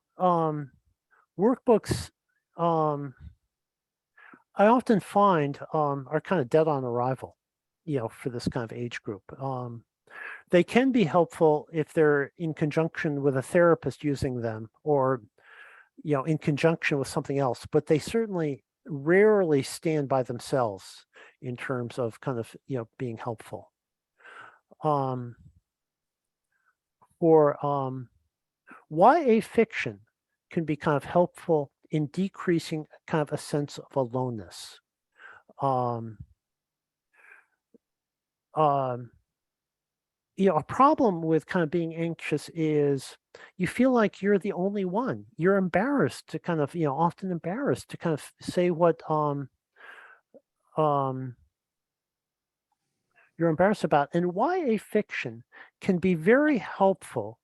workbooks. I often find are kind of dead on arrival, for this kind of age group. They can be helpful if they're in conjunction with a therapist using them, or in conjunction with something else, but they certainly rarely stand by themselves in terms of kind of being helpful. For YA fiction can be kind of helpful in decreasing kind of a sense of aloneness. Um, um, a problem with kind of being anxious is you feel like you're the only one. You're embarrassed to kind of, often embarrassed to kind of say what um, you're embarrassed about. And YA fiction can be very helpful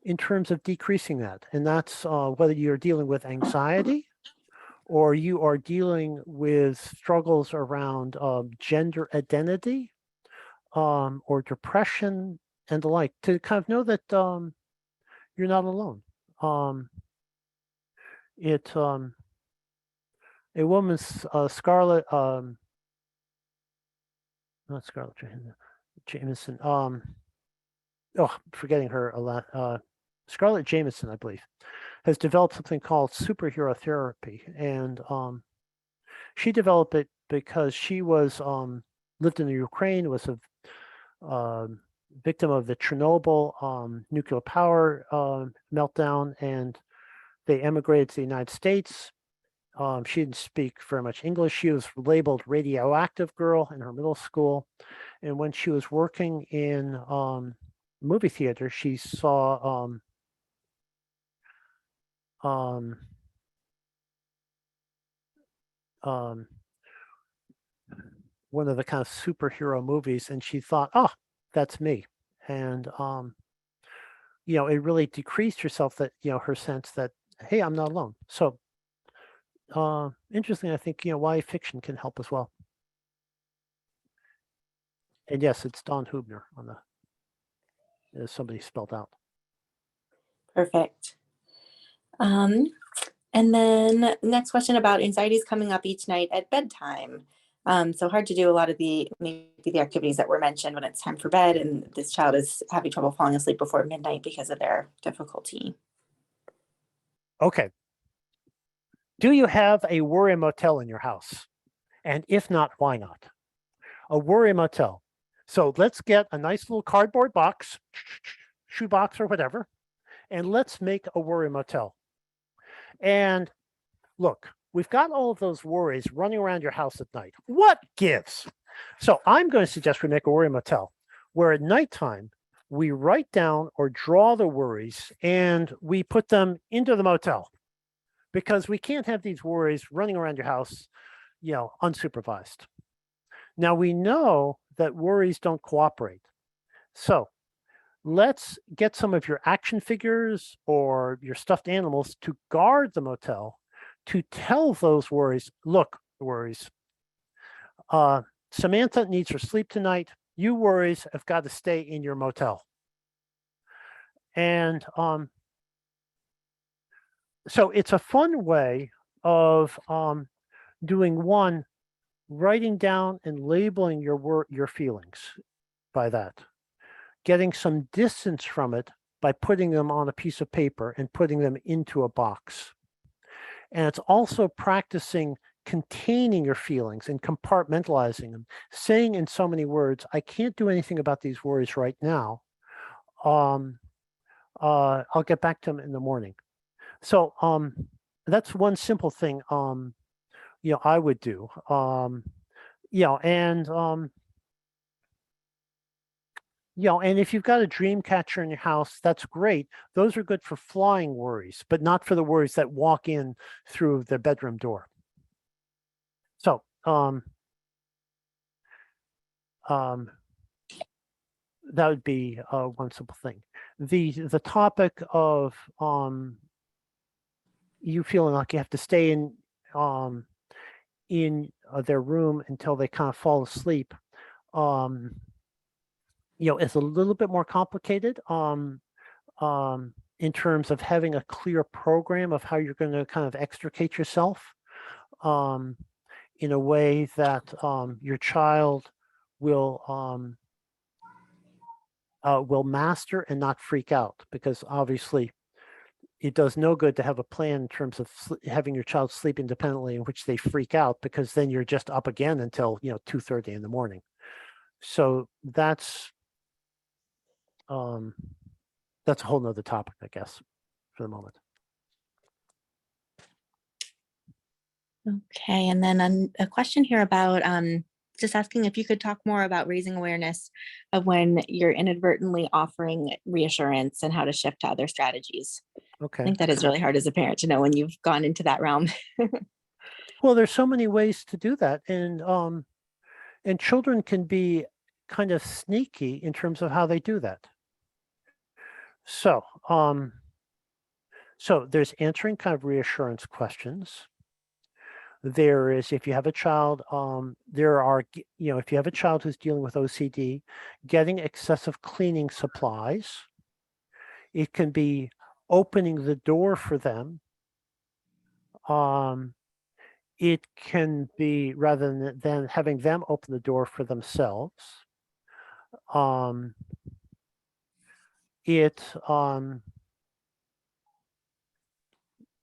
in terms of decreasing that. And that's whether you're dealing with anxiety or you are dealing with struggles around gender identity, or depression and the like, to kind of know that you're not alone. It A woman's Scarlett, not Scarlett Jameson. Forgetting her a lot. Scarlett Jameson, I believe, has developed something called superhero therapy, and she developed it because she was lived in the Ukraine, was a victim of the Chernobyl nuclear power meltdown, and they emigrated to the United States. She didn't speak very much English. She was labeled radioactive girl in her middle school. And when she was working in movie theater, she saw um, one of the kind of superhero movies, and she thought, "Oh, that's me." And it really decreased herself, that her sense that, hey, I'm not alone. So interesting. I think why fiction can help as well. And yes, it's Don Hubner on the, as somebody spelled out. Perfect. And then next question about anxiety is coming up each night at bedtime. So hard to do a lot of maybe the activities that were mentioned when it's time for bed, and this child is having trouble falling asleep before midnight because of their difficulty. Okay. Do you have a worry motel in your house? And if not, why not? A worry motel. So let's get a nice little cardboard box, shoebox or whatever, and let's make a worry motel. And look, we've got all of those worries running around your house at night. What gives? So I'm going to suggest we make a worry motel where at nighttime we write down or draw the worries and we put them into the motel, because we can't have these worries running around your house, unsupervised. Now we know that worries don't cooperate. So let's get some of your action figures or your stuffed animals to guard the motel to tell those worries, look, worries, Samantha needs her sleep tonight. You worries have got to stay in your motel. And so it's a fun way of doing one, writing down and labeling your feelings by that, getting some distance from it by putting them on a piece of paper and putting them into a box. And it's also practicing containing your feelings and compartmentalizing them, saying in so many words, I can't do anything about these worries right now. I'll get back to them in the morning. So that's one simple thing I would do. And if you've got a dream catcher in your house, that's great. Those are good for flying worries, but not for the worries that walk in through the bedroom door. So that would be one simple thing. The topic of you feeling like you have to stay in their room until they kind of fall asleep, it's a little bit more complicated in terms of having a clear program of how you're going to kind of extricate yourself in a way that your child will master and not freak out, because obviously it does no good to have a plan in terms of having your child sleep independently in which they freak out, because then you're just up again until 2:30 in the morning. So that's a whole nother topic, I guess, for the moment. Okay, and then a question here about just asking if you could talk more about raising awareness of when you're inadvertently offering reassurance and how to shift to other strategies. I Okay. think that is really hard as a parent to know when you've gone into that realm. Well, there's so many ways to do that, and children can be kind of sneaky in terms of how they do that. So, there's answering kind of reassurance questions. There is, if you have a child, if you have a child who's dealing with OCD, getting excessive cleaning supplies. It can be opening the door for them. It can be, rather than having them open the door for themselves. It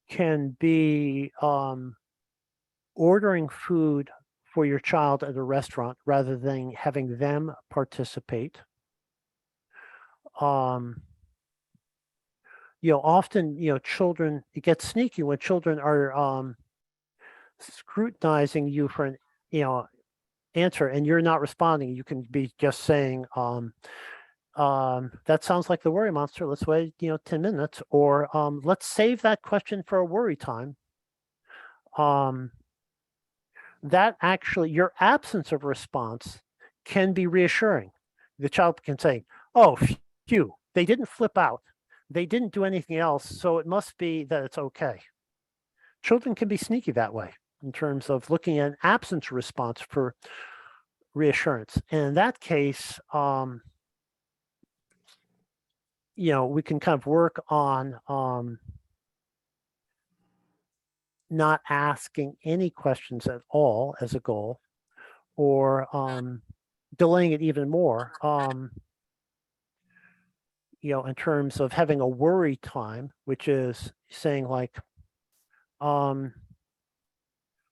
can be ordering food for your child at a restaurant rather than having them participate. Often, children, it gets sneaky when children are scrutinizing you for an answer and you're not responding. You can be just saying, that sounds like the worry monster. Let's wait, 10 minutes, or let's save that question for a worry time. That actually, your absence of response can be reassuring. The child can say, oh, phew, they didn't flip out. They didn't do anything else, so it must be that it's okay. Children can be sneaky that way in terms of looking at an absence response for reassurance. And in that case, we can kind of work on not asking any questions at all as a goal, or delaying it even more. In terms of having a worry time, which is saying like,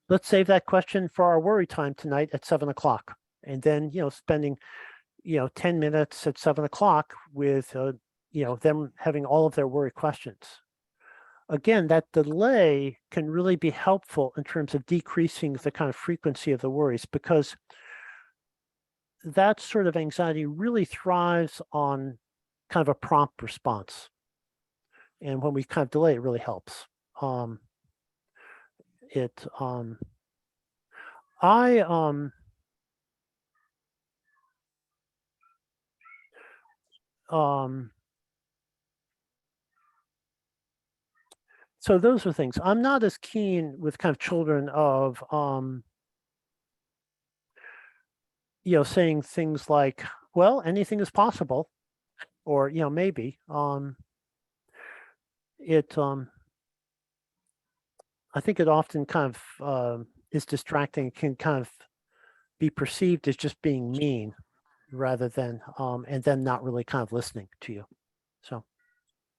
let's save that question for our worry time tonight at 7:00. And then, spending, 10 minutes at 7:00 with, them having all of their worry questions. Again, that delay can really be helpful in terms of decreasing the kind of frequency of the worries, because that sort of anxiety really thrives on kind of a prompt response. And when we kind of delay, it really helps. So those are things. I'm not as keen with kind of children of, saying things like, well, anything is possible, or, maybe. It, I think it often kind of is distracting, can kind of be perceived as just being mean rather than, and then not really kind of listening to you. So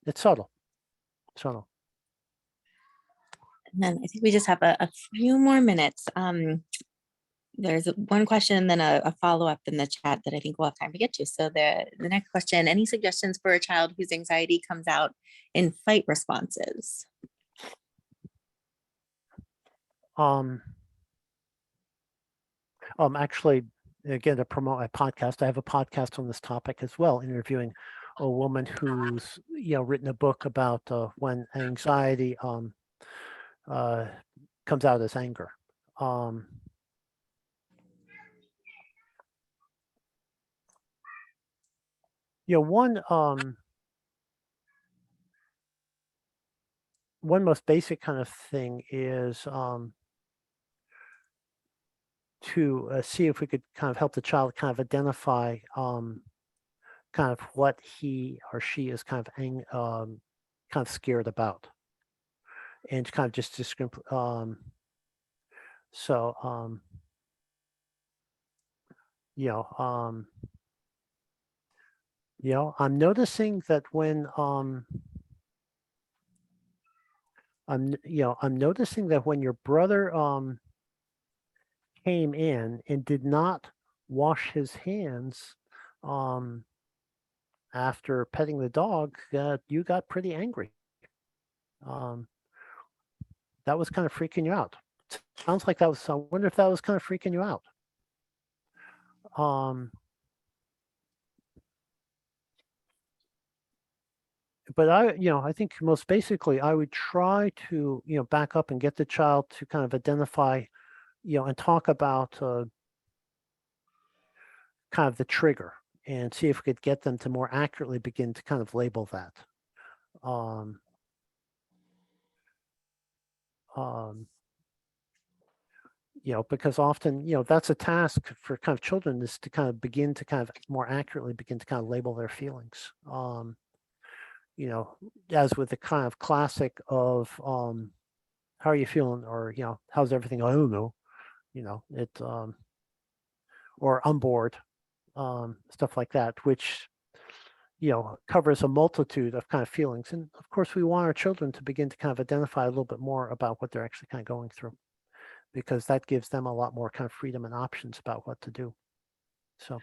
it's subtle, subtle. And then I think we just have a few more minutes. There's one question and then a follow-up in the chat that I think we'll have time to get to. So the next question, any suggestions for a child whose anxiety comes out in fight responses? Actually, again, to promote my podcast, I have a podcast on this topic as well, interviewing a woman who's written a book about when anxiety uh, comes out as anger. One most basic kind of thing is to see if we could kind of help the child kind of identify kind of what he or she is kind of scared about, and kind of just so I'm noticing that when I'm noticing that when your brother came in and did not wash his hands after petting the dog, you got pretty angry. That was kind of freaking you out. Sounds like that was. I wonder if that was kind of freaking you out. But I think most basically, I would try to, back up and get the child to kind of identify, and talk about kind of the trigger, and see if we could get them to more accurately begin to kind of label that. Um, um, because often, that's a task for kind of children, is to kind of begin to kind of more accurately begin to kind of label their feelings. As with the kind of classic of how are you feeling, or how's everything? I don't know. It or I'm bored, stuff like that, which covers a multitude of kind of feelings. And of course, we want our children to begin to kind of identify a little bit more about what they're actually kind of going through, because that gives them a lot more kind of freedom and options about what to do. So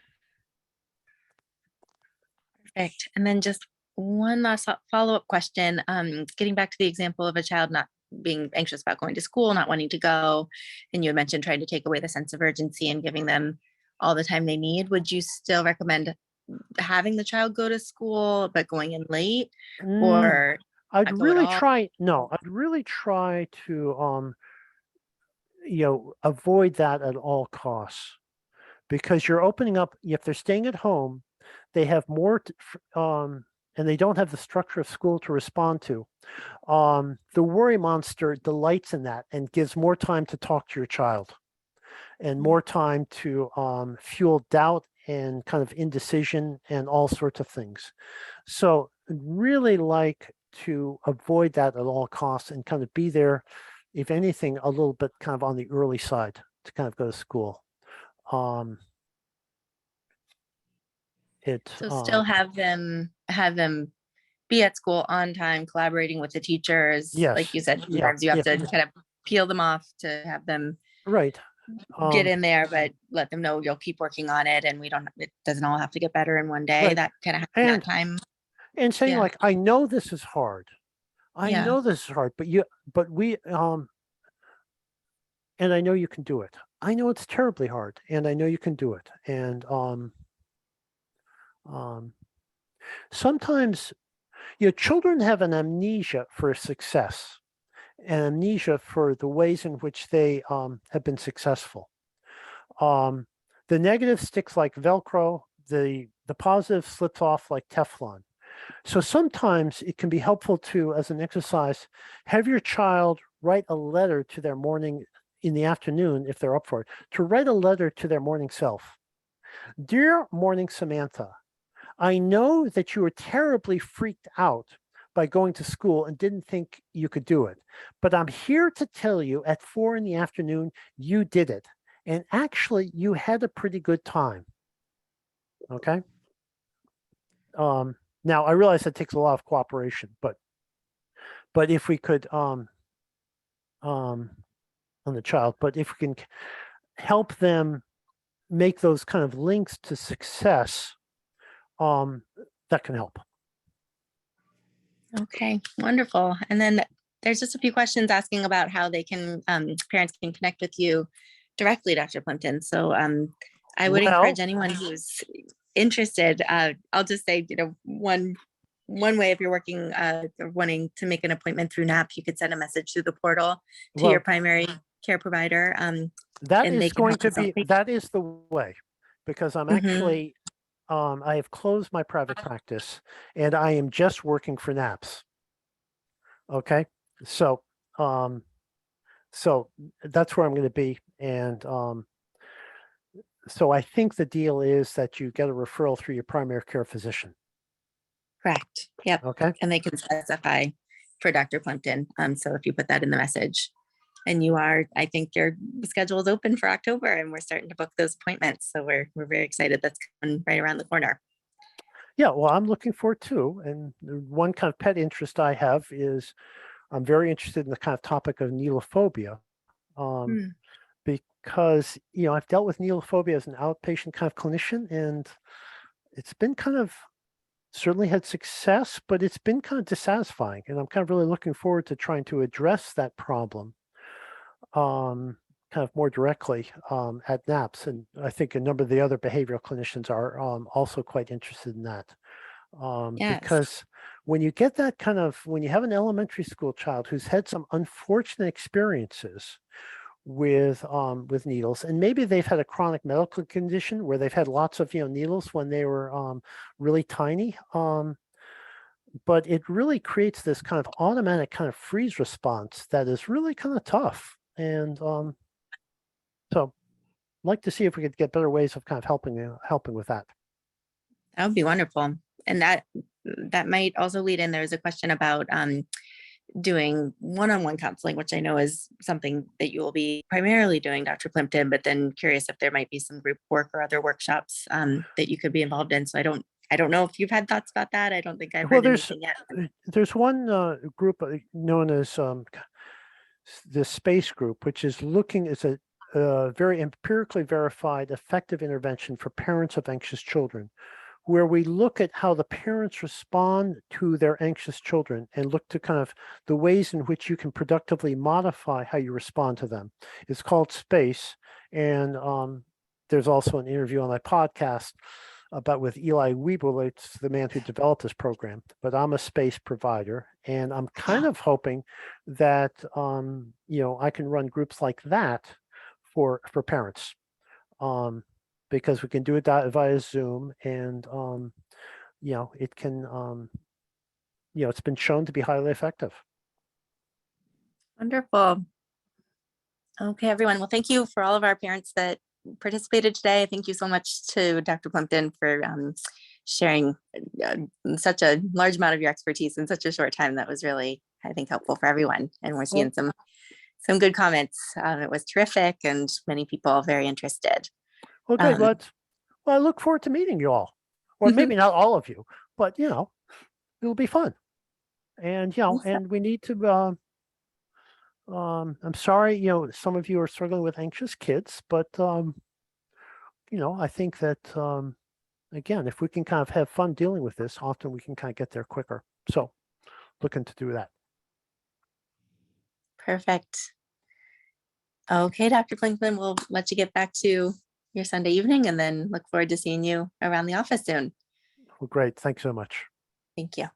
Perfect. And then just one last follow-up question. Getting back to the example of a child not being anxious about going to school, not wanting to go, and you had mentioned trying to take away the sense of urgency and giving them all the time they need. Would you still recommend having the child go to school but going in late, or I'd not go at really all? try. No, I'd really try to avoid that at all costs, because you're opening up. If they're staying at home, they have more, and they don't have the structure of school to respond to. The worry monster delights in that and gives more time to talk to your child, and more time to fuel doubt and kind of indecision and all sorts of things. So really like to avoid that at all costs, and kind of be there, if anything, a little bit kind of on the early side to kind of go to school. So still have them be at school on time, collaborating with the teachers. Like Yes. you said, Yeah. sometimes you have Yeah. to kind of peel them off to have them Right. get in there, but let them know you'll keep working on it, and it doesn't all have to get better in one day. Right. That kind of having that time. And saying, Yeah. like, I know this is hard. I Yeah. know this is hard, but we, and I know you can do it. I know it's terribly hard, and I know you can do it. And um, sometimes, children have an amnesia for success, and amnesia for the ways in which they have been successful. The negative sticks like Velcro. The the positive slips off like Teflon. So sometimes it can be helpful to, as an exercise, have your child write a letter to their morning in the afternoon, if they're up for it, to write a letter to their morning self. Dear morning Samantha, I know that you were terribly freaked out by going to school and didn't think you could do it, but I'm here to tell you at 4 in the afternoon, you did it. And actually, you had a pretty good time. Okay. Now I realize that takes a lot of cooperation, but if we could on the child, but if we can help them make those kind of links to success, that can help. Okay, wonderful. And then there's just a few questions asking about how they can, parents can connect with you directly, Dr. Plimpton. So I would encourage anyone who's interested. I'll just say, one way, if you're working or wanting to make an appointment through NAP, you could send a message through the portal to your primary care provider. That is going to be, that is the way, because I'm actually, I have closed my private practice and I am just working for NAPS. Okay. So, so that's where I'm going to be. And, so I think the deal is that you get a referral through your primary care physician. Correct. Yep. Okay. And they can specify for Dr. Plimpton. So if you put that in the message, and you are, I think your schedule is open for October and we're starting to book those appointments. So we're very excited. That's coming right around the corner. Yeah, well, I'm looking forward to. And one kind of pet interest I have is I'm very interested in the kind of topic of needlephobia. Because, I've dealt with needlephobia as an outpatient kind of clinician, and it's been kind of certainly had success, but it's been kind of dissatisfying. And I'm kind of really looking forward to trying to address that problem kind of more directly at NAPS. And I think a number of the other behavioral clinicians are also quite interested in that. Because when you get that kind of, when you have an elementary school child who's had some unfortunate experiences with needles, and maybe they've had a chronic medical condition where they've had lots of needles when they were really tiny, but it really creates this kind of automatic kind of freeze response that is really kind of tough. And so I'd like to see if we could get better ways of kind of helping with that. That would be wonderful. And that might also lead in, there's a question about doing one-on-one counseling, which I know is something that you will be primarily doing, Dr. Plimpton, but then curious if there might be some group work or other workshops that you could be involved in. So I don't know if you've had thoughts about that. I don't think I've heard anything yet. There's one group known as the SPACE group, which is looking as a very empirically verified effective intervention for parents of anxious children, where we look at how the parents respond to their anxious children and look to kind of the ways in which you can productively modify how you respond to them. It's called SPACE. And there's also an interview on my podcast with Eli Wiebowitz, the man who developed this program. But I'm a SPACE provider, and I'm kind of hoping that I can run groups like that for parents. Because we can do it via Zoom, and it can it's been shown to be highly effective. Wonderful. Okay, everyone. Well, thank you for all of our parents that participated today. Thank you so much to Dr. Plimpton for sharing such a large amount of your expertise in such a short time. That was really, I think, helpful for everyone. And we're seeing some good comments. It was terrific, and many people very interested. Well, good. Well, I look forward to meeting you all, or maybe not all of you, but it'll be fun. And and we need to. I'm sorry, some of you are struggling with anxious kids, but I think that again, if we can kind of have fun dealing with this, often we can kind of get there quicker. So, looking to do that. Perfect. Okay, Dr. Plimpton, we'll let you get back to your Sunday evening, and then look forward to seeing you around the office soon. Well, great. Thanks so much. Thank you.